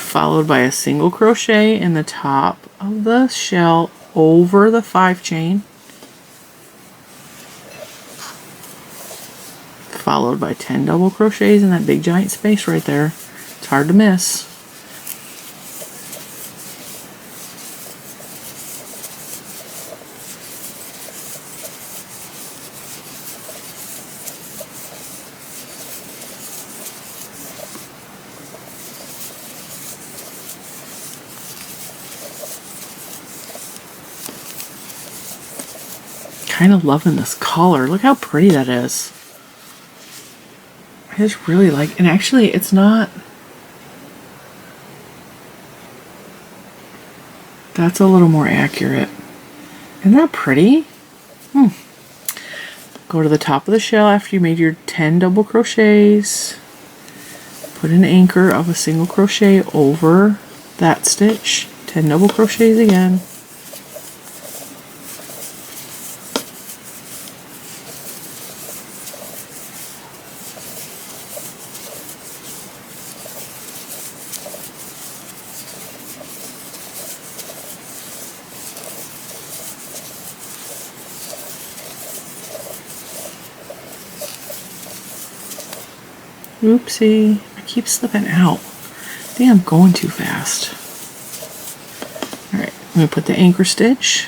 Followed by a single crochet in the top of the shell over the 5 chain, followed by 10 double crochets in that big giant space right there. It's hard to miss. Kind of loving this color. Look how pretty that is. I just really like, and actually it's not, that's a little more accurate. Isn't that pretty? Go to the top of the shell after you made your 10 double crochets. Put an anchor of a single crochet over that stitch. 10 double crochets again. Oopsie, I keep slipping out. I think I'm going too fast. Alright, I'm going to put the anchor stitch,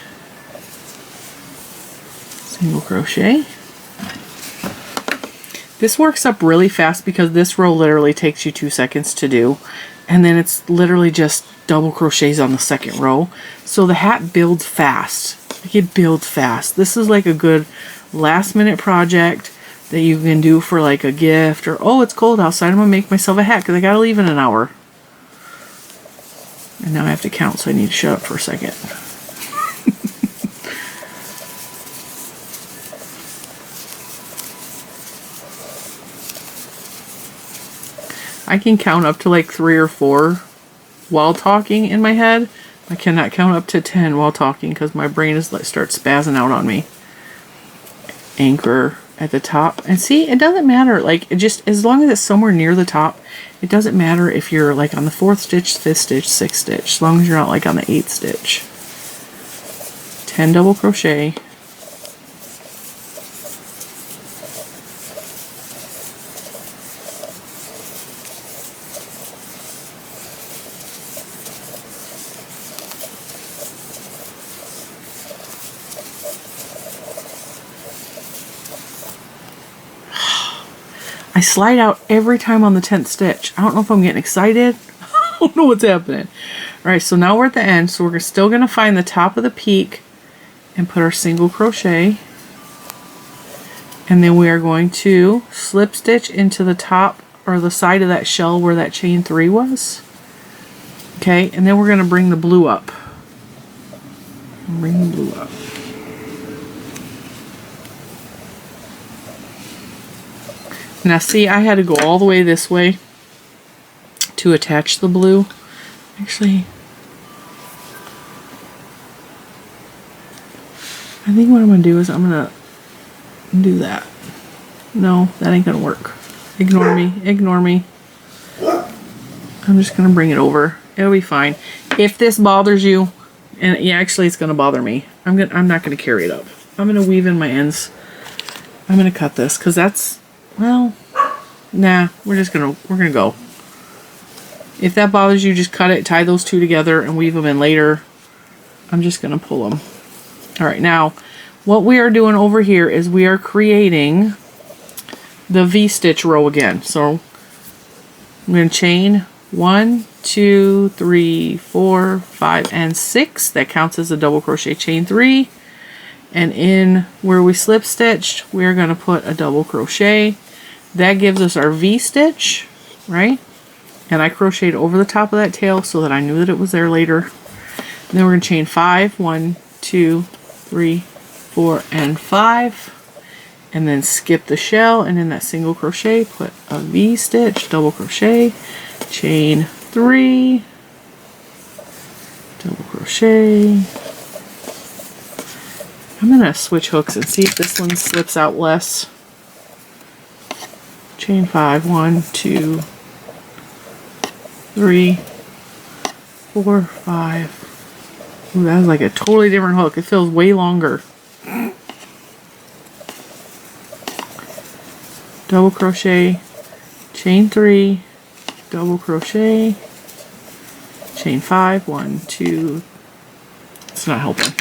single crochet. This works up really fast because this row literally takes you 2 seconds to do. And then it's literally just double crochets on the second row. So the hat builds fast. Like it builds fast. This is like a good last minute project that you can do for like a gift, or oh, it's cold outside, I'm gonna make myself a hat because I gotta leave in an hour. And now I have to count, so I need to shut up for a second. I can count up to like 3 or 4 while talking in my head. I cannot count up to 10 while talking because my brain is starts spazzing out on me. Anchor at the top, and see, it doesn't matter, like, it just, as long as it's somewhere near the top, it doesn't matter if you're like on the 4th stitch, 5th stitch, 6th stitch, as long as you're not like on the 8th stitch. 10 double crochet, I slide out every time on the 10th stitch. I don't know if I'm getting excited. I don't know what's happening. Alright, so now we're at the end, so we're still going to find the top of the peak and put our single crochet. And then we are going to slip stitch into the top or the side of that shell where that chain 3 was. Okay, and then we're going to bring the blue up. Bring the blue up. Now see, I had to go all the way this way to attach the blue. Actually, I think what I'm going to do is I'm going to do that. No, that ain't going to work. Ignore me. Ignore me. I'm just going to bring it over. It'll be fine. If this bothers you, and yeah, actually it's going to bother me, I'm not going to carry it up. I'm going to weave in my ends. I'm going to cut this because that's, well, nah, we're going to go. If that bothers you, just cut it, tie those two together and weave them in later. I'm just going to pull them. All right, now what we are doing over here is we are creating the V-stitch row again. So I'm going to chain 1, 2, 3, 4, 5, and 6. That counts as a double crochet, chain 3. And in where we slip stitched, we're going to put a double crochet. That gives us our V-stitch, right? And I crocheted over the top of that tail so that I knew that it was there later. And then we're going to chain 5, 1, 2, 3, 4, and 5. And then skip the shell, and in that single crochet, put a V-stitch, double crochet, chain 3, double crochet. I'm going to switch hooks and see if this one slips out less. Chain 5, 1, 2, 3, 4, 5. Ooh, that was like a totally different hook. It feels way longer. Double crochet, chain 3, double crochet, chain 5, 1, 2. It's not helping.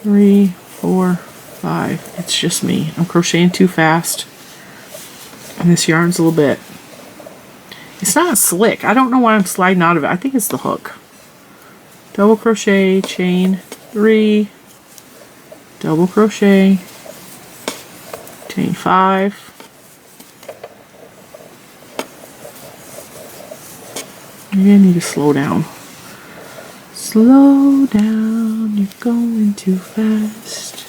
3, 4, 5. It's just me. I'm crocheting too fast. And this yarn's a little bit. It's not slick. I don't know why I'm sliding out of it. I think it's the hook. Double crochet, chain 3, double crochet, chain 5. Maybe I need to slow down. Slow down, you're going too fast.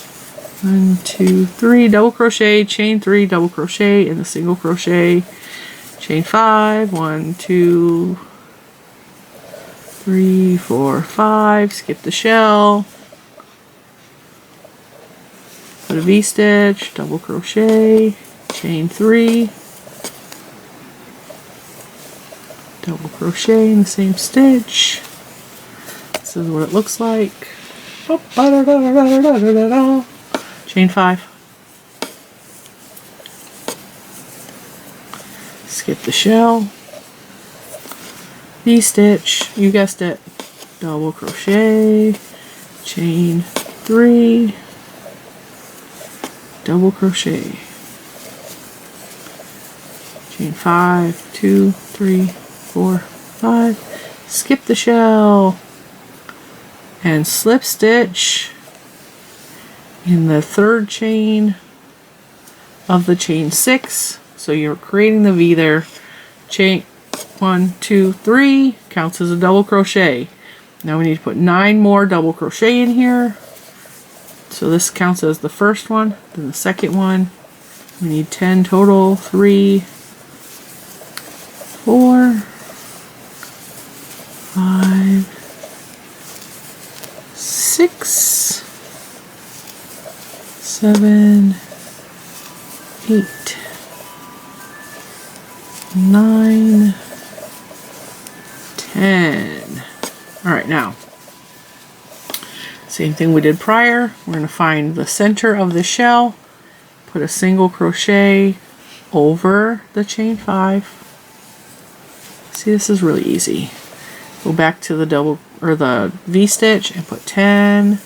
1, 2, 3, double crochet, chain 3, double crochet, in the single crochet, chain 5, 1, 2, 3, 4, 5, skip the shell, put a V-stitch, double crochet, chain 3, double crochet in the same stitch. This is what it looks like. Chain 5. Skip the shell. V-stitch, you guessed it. Double crochet, chain 3, double crochet, chain 5, 2, 3, 4, 5. Skip the shell and slip stitch in the third chain of the chain 6. So you're creating the V there. Chain 1, 2, 3 counts as a double crochet. Now we need to put 9 more double crochet in here. So this counts as the first one, then the second one. We need 10 total. 3, 4, 5, 6, 7, 8, 9, 10. All right, now same thing we did prior. We're going to find the center of the shell, put a single crochet over the chain 5. See, this is really easy. Go back to the double or the V-stitch and put 10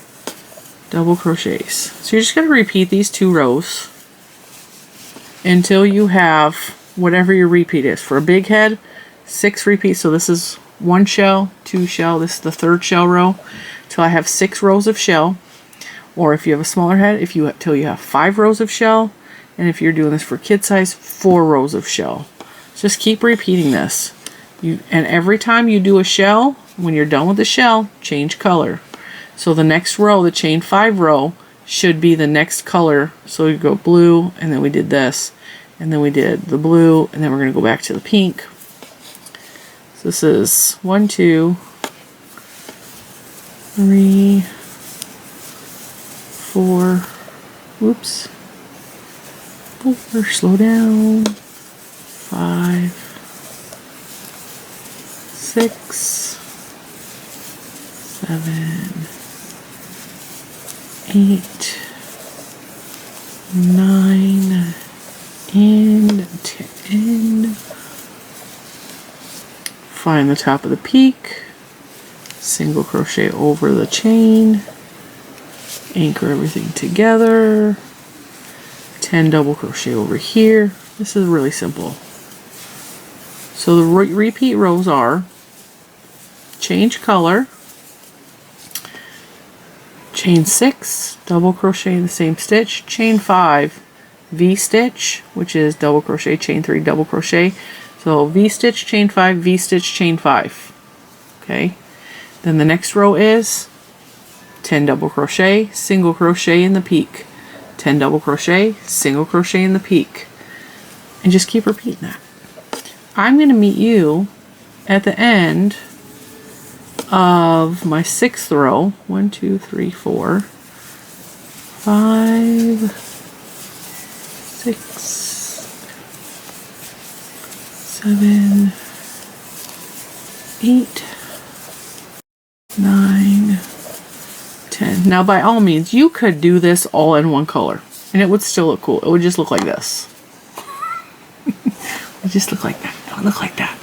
double crochets. So you're just going to repeat these 2 rows until you have whatever your repeat is. For a big head, 6 repeats. So this is 1 shell, 2 shell. This is the 3rd shell row. Till I have 6 rows of shell. Or if you have a smaller head, till you have 5 rows of shell. And if you're doing this for kid size, 4 rows of shell. Just keep repeating this. And every time you do a shell, when you're done with the shell, change color. So the next row, the chain 5 row, should be the next color. So you go blue, and then we did this. And then we did the blue, and then we're going to go back to the pink. So this is 1, 2, 3, Whoops. 4, slow down. 5, 6, 7, 8, 9, and 10. Find the top of the peak, single crochet over the chain, anchor everything together, 10 double crochet over here. This is really simple. So the repeat rows are change color, chain 6, double crochet in the same stitch, chain 5, V-stitch, which is double crochet, chain 3, double crochet. So V-stitch, chain 5, V-stitch, chain 5. Okay. Then the next row is 10 double crochet, single crochet in the peak, 10 double crochet, single crochet in the peak, and just keep repeating that. I'm going to meet you at the end of my 6th row. 1, 2, 3, 4, 5, 6, 7, 8, 9, 10. Now by all means, you could do this all in one color and it would still look cool. It would just look like this. It would just look like that. It would look like that.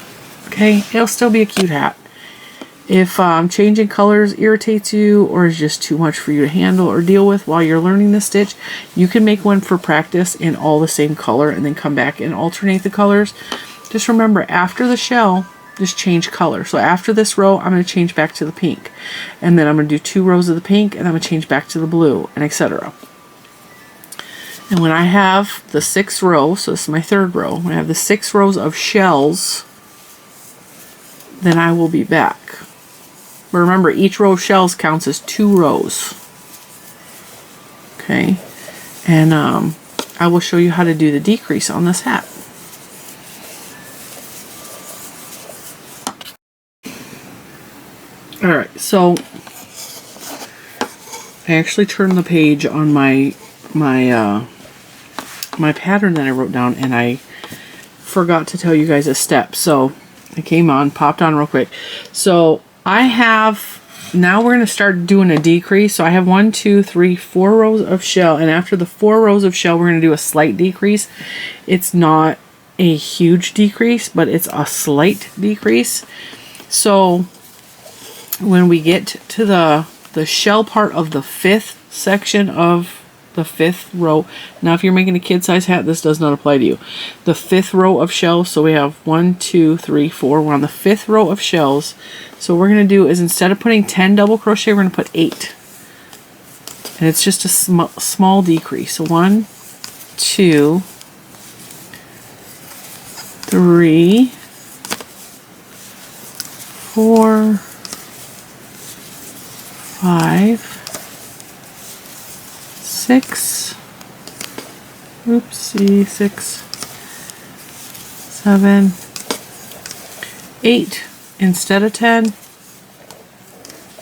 Okay, it'll still be a cute hat. If changing colors irritates you or is just too much for you to handle or deal with while you're learning this stitch, you can make one for practice in all the same color and then come back and alternate the colors. Just remember, after the shell, just change color. So after this row, I'm going to change back to the pink. And then I'm going to do 2 rows of the pink and I'm going to change back to the blue, and etc. And when I have the 6th row, so this is my 3rd row, when I have the 6 rows of shells, then I will be back. But remember, each row of shells counts as 2 rows. Okay, and I will show you how to do the decrease on this hat. Alright, so I actually turned the page on my pattern that I wrote down, and I forgot to tell you guys a step. So I came on, popped on real quick. So I have, now we're going to start doing a decrease. So I have 1, 2, 3, 4 rows of shell, and after the 4 rows of shell, we're going to do a slight decrease. It's not a huge decrease, but it's a slight decrease. So when we get to the shell part of the 5th section of the 5th row, now if you're making a kid size hat, this does not apply to you. The 5th row of shells, so we have 1, 2, 3, 4, we're on the 5th row of shells. So what we're going to do is, instead of putting 10 double crochet, we're going to put 8. And it's just a small decrease. So 1, 2, 3, 4, 5, 6, oopsie, 6, 7, 8 instead of 10.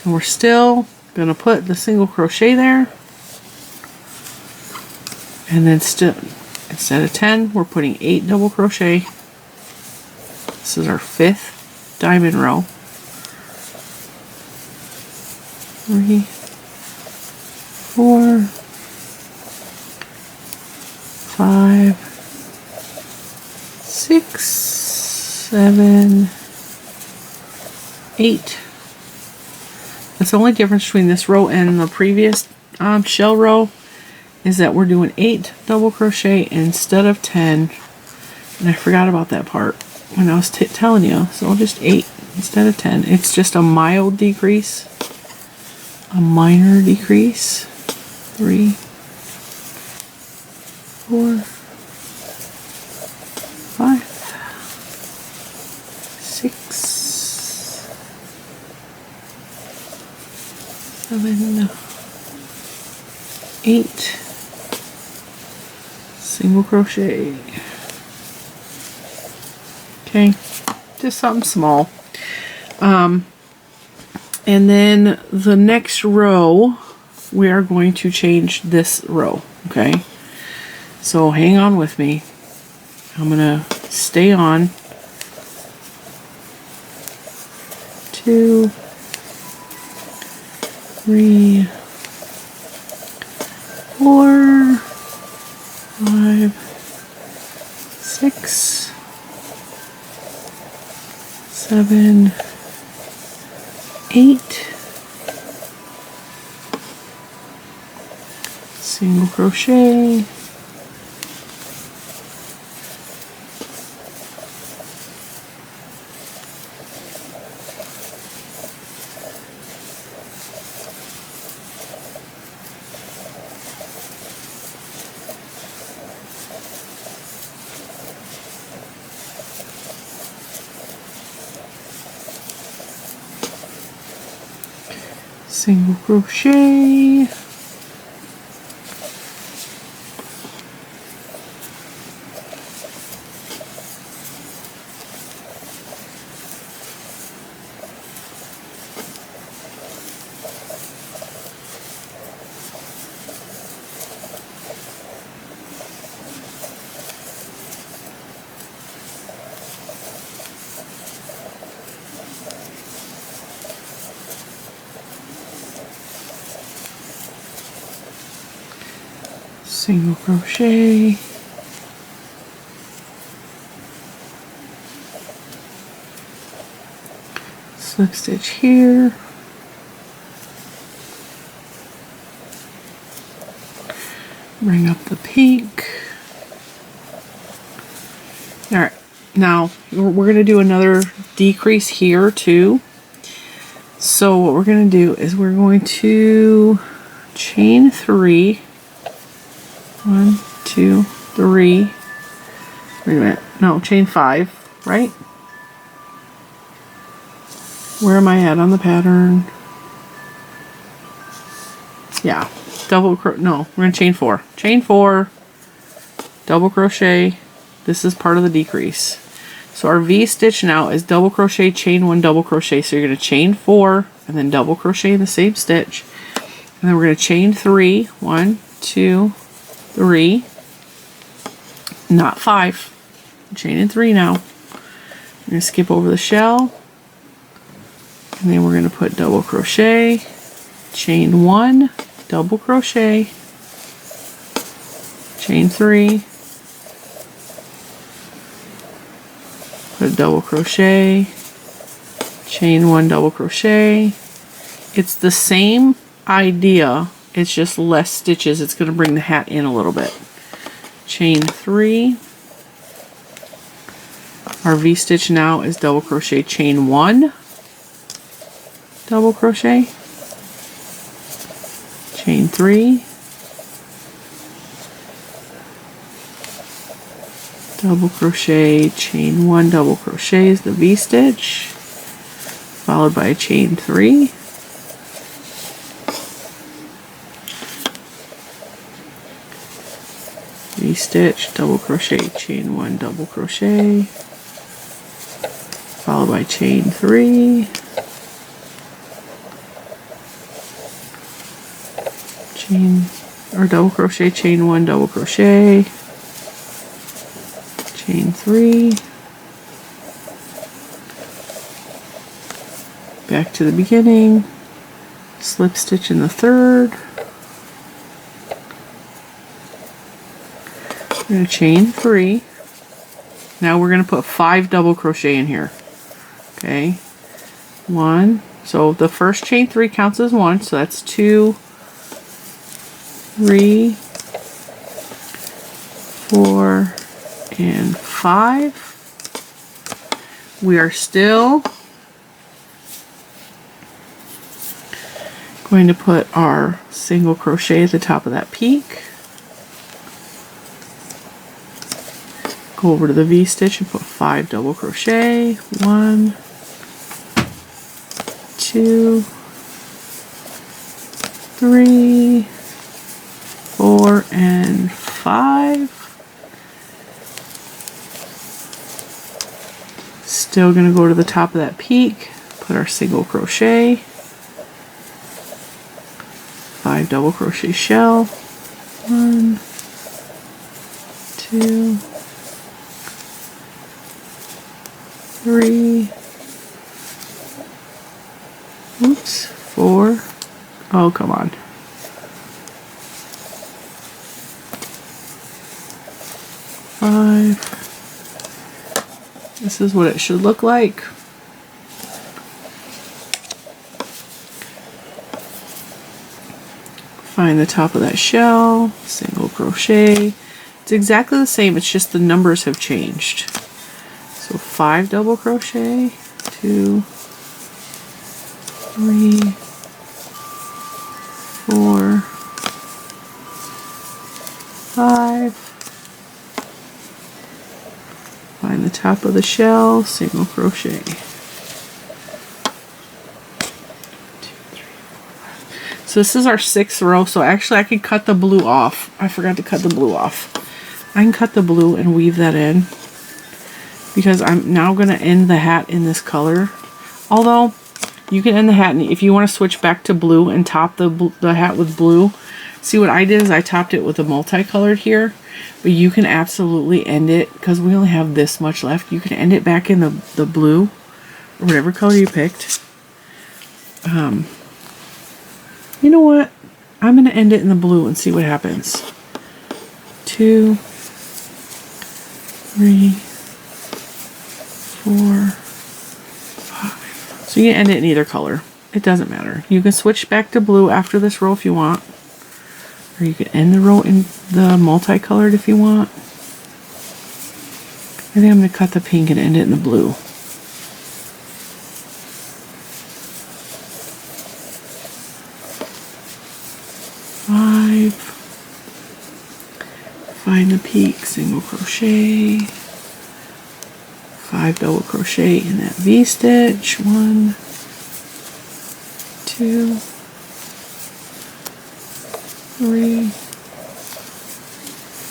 And we're still going to put the single crochet there. And then still, instead of 10, we're putting 8 double crochet. This is our 5th diamond row. 3, 4, 5, 6, 7, 8. That's the only difference between this row and the previous shell row, is that we're doing 8 double crochet instead of 10. And I forgot about that part when I was telling you. So just 8 instead of 10. It's just a mild decrease. A minor decrease. 3, 4, 5, 6, 7, 8. Single crochet. Okay, just something small. And then the next row, we are going to change this row, okay? So hang on with me. I'm gonna stay on 2, 3, 4, 5, 6, 7, 8, single crochet, single crochet, single crochet, slip stitch here, bring up the pink. All right, now we're going to do another decrease here too. So what we're going to do is we're going to chain 3. 1, 2, 3. Wait a minute. No, chain 5, right? Where am I at on the pattern? Yeah, no, we're going to chain 4. Chain 4, double crochet. This is part of the decrease. So our V stitch now is double crochet, chain 1, double crochet. So you're going to chain 4 and then double crochet in the same stitch. And then we're going to chain 3. 1, 2, 3, not 5. I'm chaining 3 now. I'm going to skip over the shell, and then we're going to put double crochet, chain 1, double crochet, chain 3, put a double crochet, chain 1, double crochet. It's the same idea. It's just less stitches. It's going to bring the hat in a little bit. Chain 3. Our V stitch now is double crochet, chain 1, double crochet, chain 3, double crochet, chain 1, double crochet is the V stitch, followed by a chain 3. V-stitch, double crochet, chain 1, double crochet, followed by chain 3, chain or double crochet, chain 1, double crochet, chain 3, back to the beginning, slip stitch in the third. We're going to chain 3. Now we're going to put 5 double crochet in here. Okay, 1. So the first chain 3 counts as 1. So that's 2, 3, 4, and 5. We are still going to put our single crochet at the top of that peak. Go over to the V stitch and put 5 double crochet. 1, 2, 3, 4, and 5. Still going to go to the top of that peak, put our single crochet, 5 5 double crochet shell, 1, 2, 3, oops, 4, oh come on, 5. This is what it should look like. Find the top of that shell, single crochet. It's exactly the same, it's just the numbers have changed. So 5 double crochet, 2, 3, 4, 5. Find the top of the shell, single crochet. So this is our 6th row, so actually I could cut the blue off. I forgot to cut the blue off. I can cut the blue and weave that in because I'm now going to end the hat in this color. Although you can end the hat, and if you want to switch back to blue and top the hat with blue. See, what I did is I topped it with a multicolored here, but you can absolutely end it because we only have this much left. You can end it back in the blue or whatever color you picked. You know what? I'm going to end it in the blue and see what happens. 2, 3, 4, 5. So you can end it in either color. It doesn't matter. You can switch back to blue after this row if you want. Or you can end the row in the multicolored if you want. I think I'm going to cut the pink and end it in the blue. Find the peak, single crochet, 5 double crochet in that V-stitch, 1, 2, 3,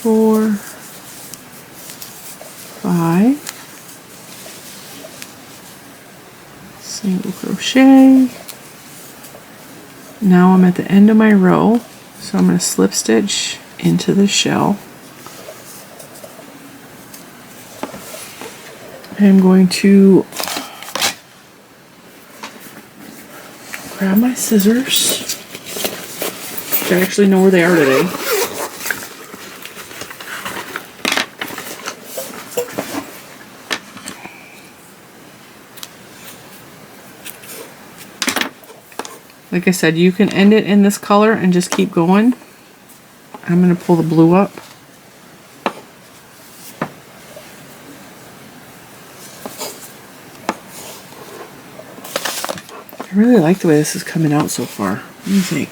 4, 5, single crochet. Now I'm at the end of my row, so I'm going to slip stitch into the shell. I'm going to grab my scissors. I actually know where they are today. Like I said, you can end it in this color and just keep going. I'm going to pull the blue up. I really like the way this is coming out so far. What do you think?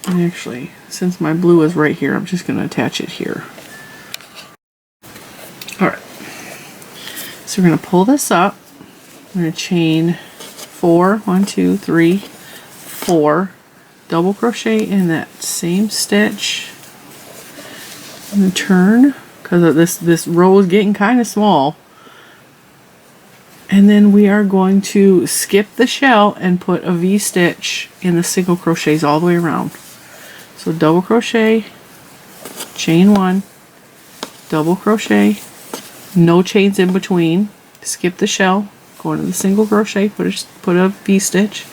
And actually, since my blue is right here, I'm just going to attach it here. Alright. So we're going to pull this up. We're going to chain 4, 1, 2, 3, 4. Double crochet in that same stitch. I'm going to turn because this row is getting kind of small. And then we are going to skip the shell and put a V-stitch in the single crochets all the way around. So double crochet, chain 1, double crochet, no chains in between, skip the shell, go into the single crochet, put a V-stitch,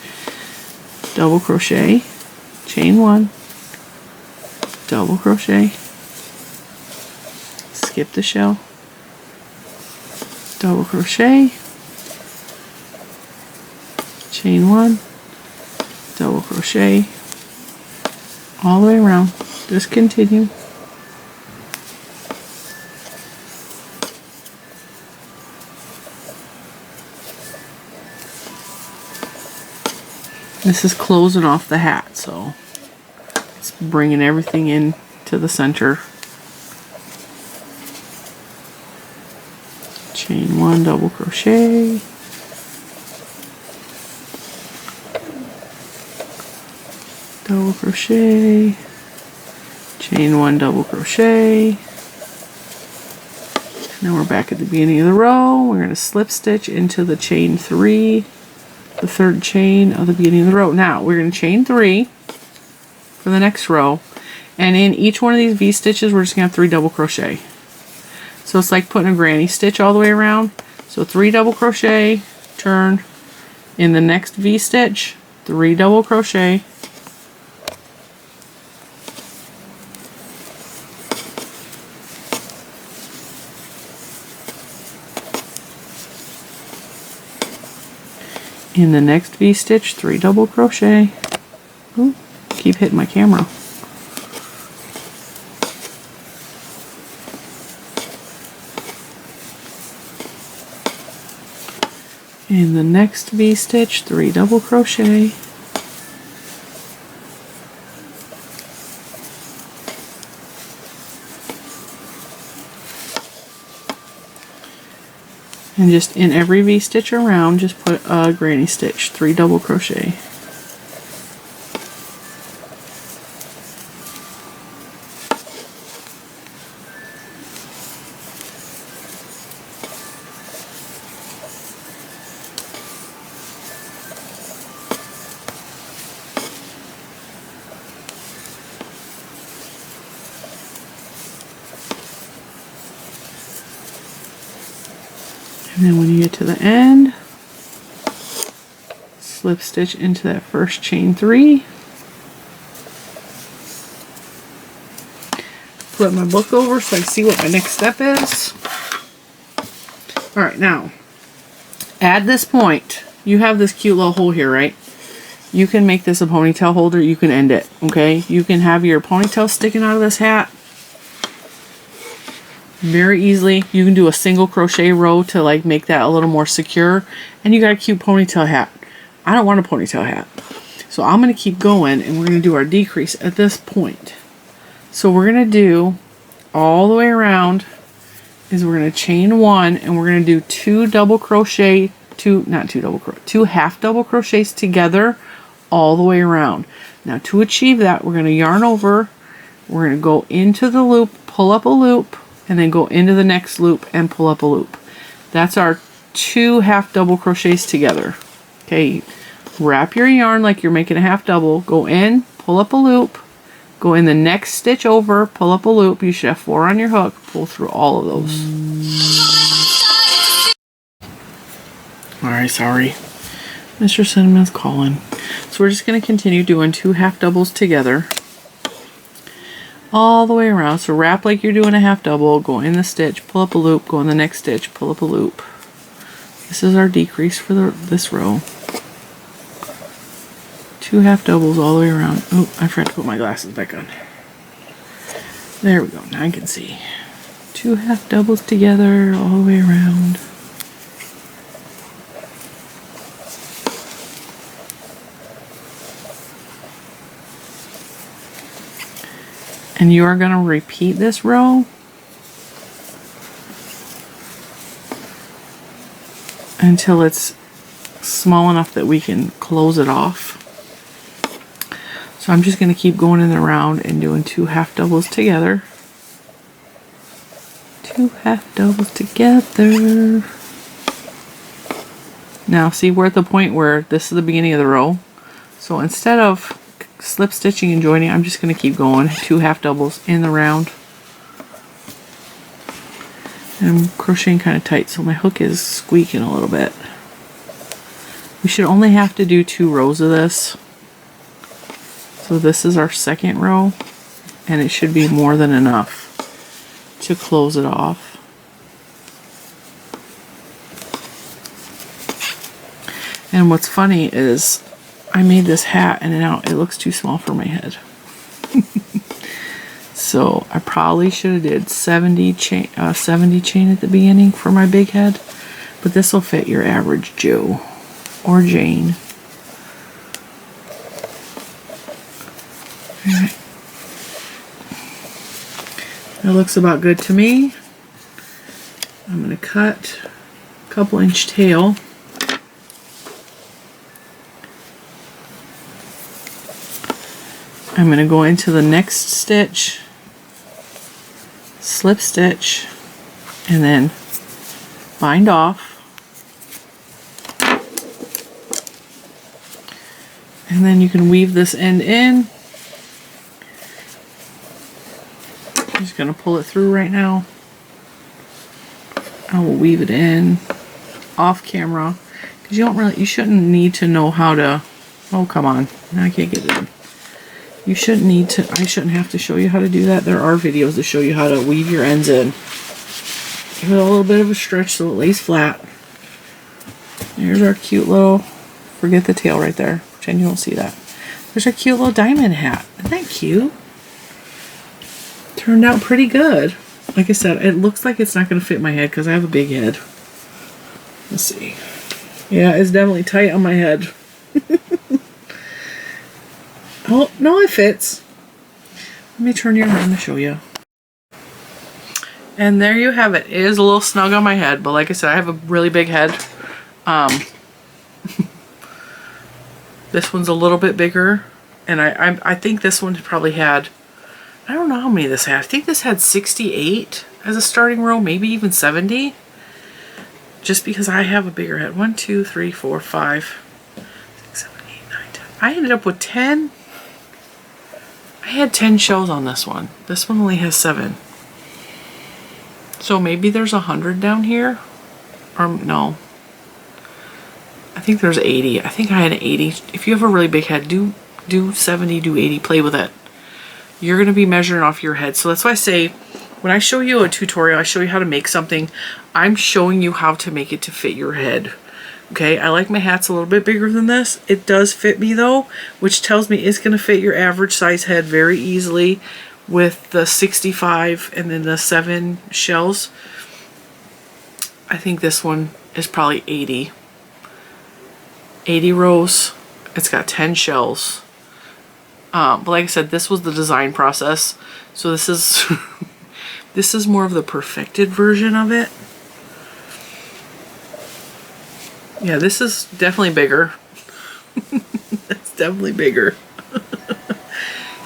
double crochet, chain 1, double crochet, skip the shell, double crochet, chain 1, double crochet, all the way around. Just continue. This is closing off the hat, so it's bringing everything in to the center. Chain 1, double crochet, double crochet, chain 1, double crochet, Now we're back at the beginning of the row. We're going to slip stitch into the chain 3, the third chain of the beginning of the row. Now we're going to chain 3 for the next row, and in each one of these V stitches we're just going to have 3 double crochet. So it's like putting a granny stitch all the way around. So 3 double crochet, turn, in the next V stitch 3 double crochet, in the next V stitch 3 double crochet. Ooh, keep hitting my camera. In the next V stitch 3 double crochet, and just in every V stitch around just put a granny stitch, 3 double crochet. And then when you get to the end, slip stitch into that first chain 3. Flip my book over so I can see what my next step is. Alright, now, at this point, you have this cute little hole here, right? You can make this a ponytail holder, you can end it, okay? You can have your ponytail sticking out of this hat very easily. You can do a single crochet row to like make that a little more secure, and you got a cute ponytail hat. I don't want a ponytail hat, so I'm going to keep going, and we're going to do our decrease at this point. So we're going to do all the way around is we're going to chain 1, and we're going to do 2 double crochet, two half double crochets together all the way around. Now to achieve that, we're going to yarn over, we're going to go into the loop, pull up a loop, and then go into the next loop and pull up a loop. That's our 2 half double crochets together. Okay, wrap your yarn like you're making a half double, go in, pull up a loop, go in the next stitch over, pull up a loop. You should have 4 on your hook, pull through all of those. Alright, sorry. Mr. Cinnamon's calling. So we're just going to continue doing 2 half doubles together all the way around. So wrap like you're doing a half double, go in the stitch, pull up a loop, go in the next stitch, pull up a loop. This is our decrease for this row. 2 half doubles all the way around. Oh, I forgot to put my glasses back on. There we go, now I can see. 2 half doubles together all the way around. And you are going to repeat this row until it's small enough that we can close it off. So I'm just going to keep going in the round and doing 2 half doubles together. 2 half doubles together. Now see, we're at the point where this is the beginning of the row. So instead of slip stitching and joining, I'm just going to keep going 2 half doubles in the round, and I'm crocheting kind of tight so my hook is squeaking a little bit. We should only have to do 2 rows of this, so this is our second row, and it should be more than enough to close it off. And what's funny is I made this hat and now it looks too small for my head. So I probably should have did 70 chain at the beginning for my big head, but this will fit your average Joe or Jane. Alright. That looks about good to me. I'm going to cut a couple inch tail. I'm going to go into the next stitch, slip stitch, and then bind off. And then you can weave this end in. I'm just going to pull it through right now. I will weave it in off camera because you shouldn't need to know how to. Oh, come on. Now I can't get it in. You shouldn't need to. I shouldn't have to show you how to do that. There are videos that show you how to weave your ends in. Give it a little bit of a stretch so it lays flat. There's our cute little, forget the tail right there. Pretend you don't see that. There's our cute little diamond hat. Isn't that cute? Turned out pretty good. Like I said, it looks like it's not going to fit my head because I have a big head. Let's see. Yeah, it's definitely tight on my head. Oh, no, it fits. Let me turn you around to show you. And there you have it. It is a little snug on my head, but like I said, I have a really big head. This one's a little bit bigger, and I think this one probably had, I don't know how many this had. I think this had 68 as a starting row, maybe even 70. Just because I have a bigger head. 1, 2, 3, 4, 5, 6, 7, 8, 9, 10. I ended up with 10. I had 10 shells on this one. This one only has 7. So maybe there's 100 down here. Or no. I think there's 80. I think I had 80. If you have a really big head, do 70, do 80. Play with it. You're going to be measuring off your head. So that's why I say, when I show you a tutorial, I show you how to make something, I'm showing you how to make it to fit your head. Okay, I like my hats a little bit bigger than this. It does fit me though, which tells me it's going to fit your average size head very easily with the 65 and then the 7 shells. I think this one is probably 80. 80 rows. It's got 10 shells. But like I said, this was the design process. So this is this is more of the perfected version of it. Yeah, this is definitely bigger. It's definitely bigger.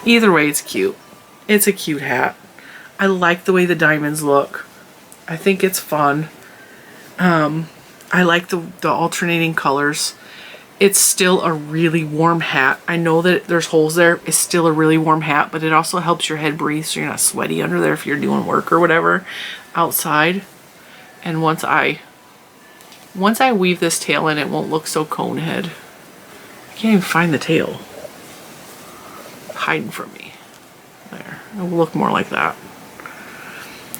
Either way, it's cute. It's a cute hat. I like the way the diamonds look. I think it's fun. I like the alternating colors. It's still a really warm hat. I know that there's holes there. It's still a really warm hat, but it also helps your head breathe so you're not sweaty under there if you're doing work or whatever outside. And once I weave this tail in, it won't look so cone head. I can't even find the tail. It's hiding from me. There. It will look more like that.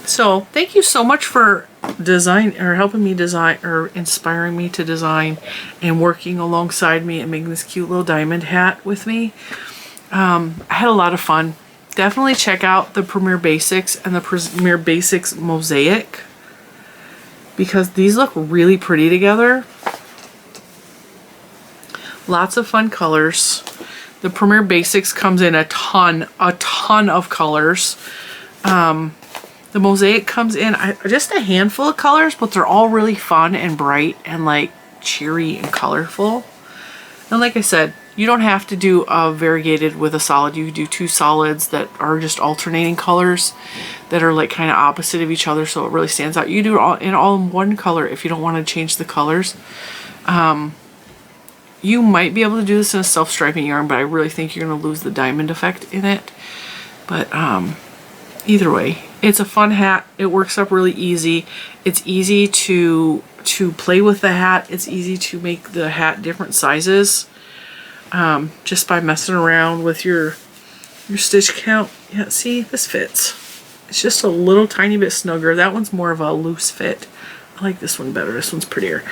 So thank you so much for helping me design, or inspiring me to design, and working alongside me and making this cute little diamond hat with me. I had a lot of fun. Definitely check out the Premier Basics and the Premier Basics Mosaic, because these look really pretty together. Lots of fun colors. The Premier Basics comes in a ton of colors. The Mosaic comes in just a handful of colors, but they're all really fun and bright and like cheery and colorful. And like I said, you don't have to do a variegated with a solid. You can do 2 solids that are just alternating colors that are like kind of opposite of each other, so it really stands out. You do it all in one color if you don't want to change the colors. You might be able to do this in a self-striping yarn, but I really think you're going to lose the diamond effect in it. But either way, it's a fun hat. It works up really easy. It's easy to play with the hat. It's easy to make the hat different sizes just by messing around with your stitch count. Yeah, see, this fits. It's just a little tiny bit snugger. That one's more of a loose fit. I like this one better. This one's prettier.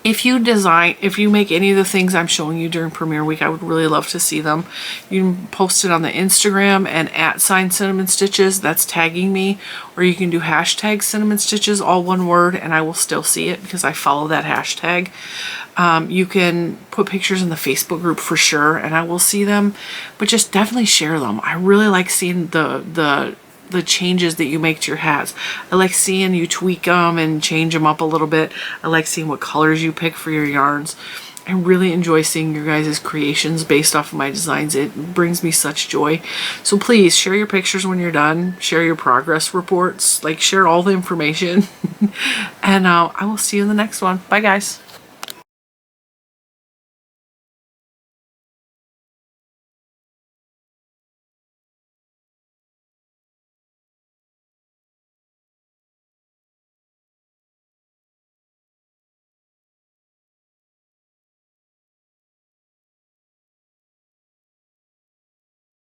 If you make any of the things I'm showing you during Premiere Week, I would really love to see them. You can post it on the Instagram and @Cinnamon Stitches. That's tagging me. Or you can do hashtag Cinnamon Stitches, all one word, and I will still see it because I follow that hashtag. You can put pictures in the Facebook group for sure, and I will see them. But just definitely share them. I really like seeing the changes that you make to your hats. I like seeing you tweak them and change them up a little bit. I like seeing what colors you pick for your yarns. I really enjoy seeing your guys' creations based off of my designs. It brings me such joy. So please share your pictures when you're done. Share your progress reports. Like, share all the information. And I will see you in the next one. Bye, guys.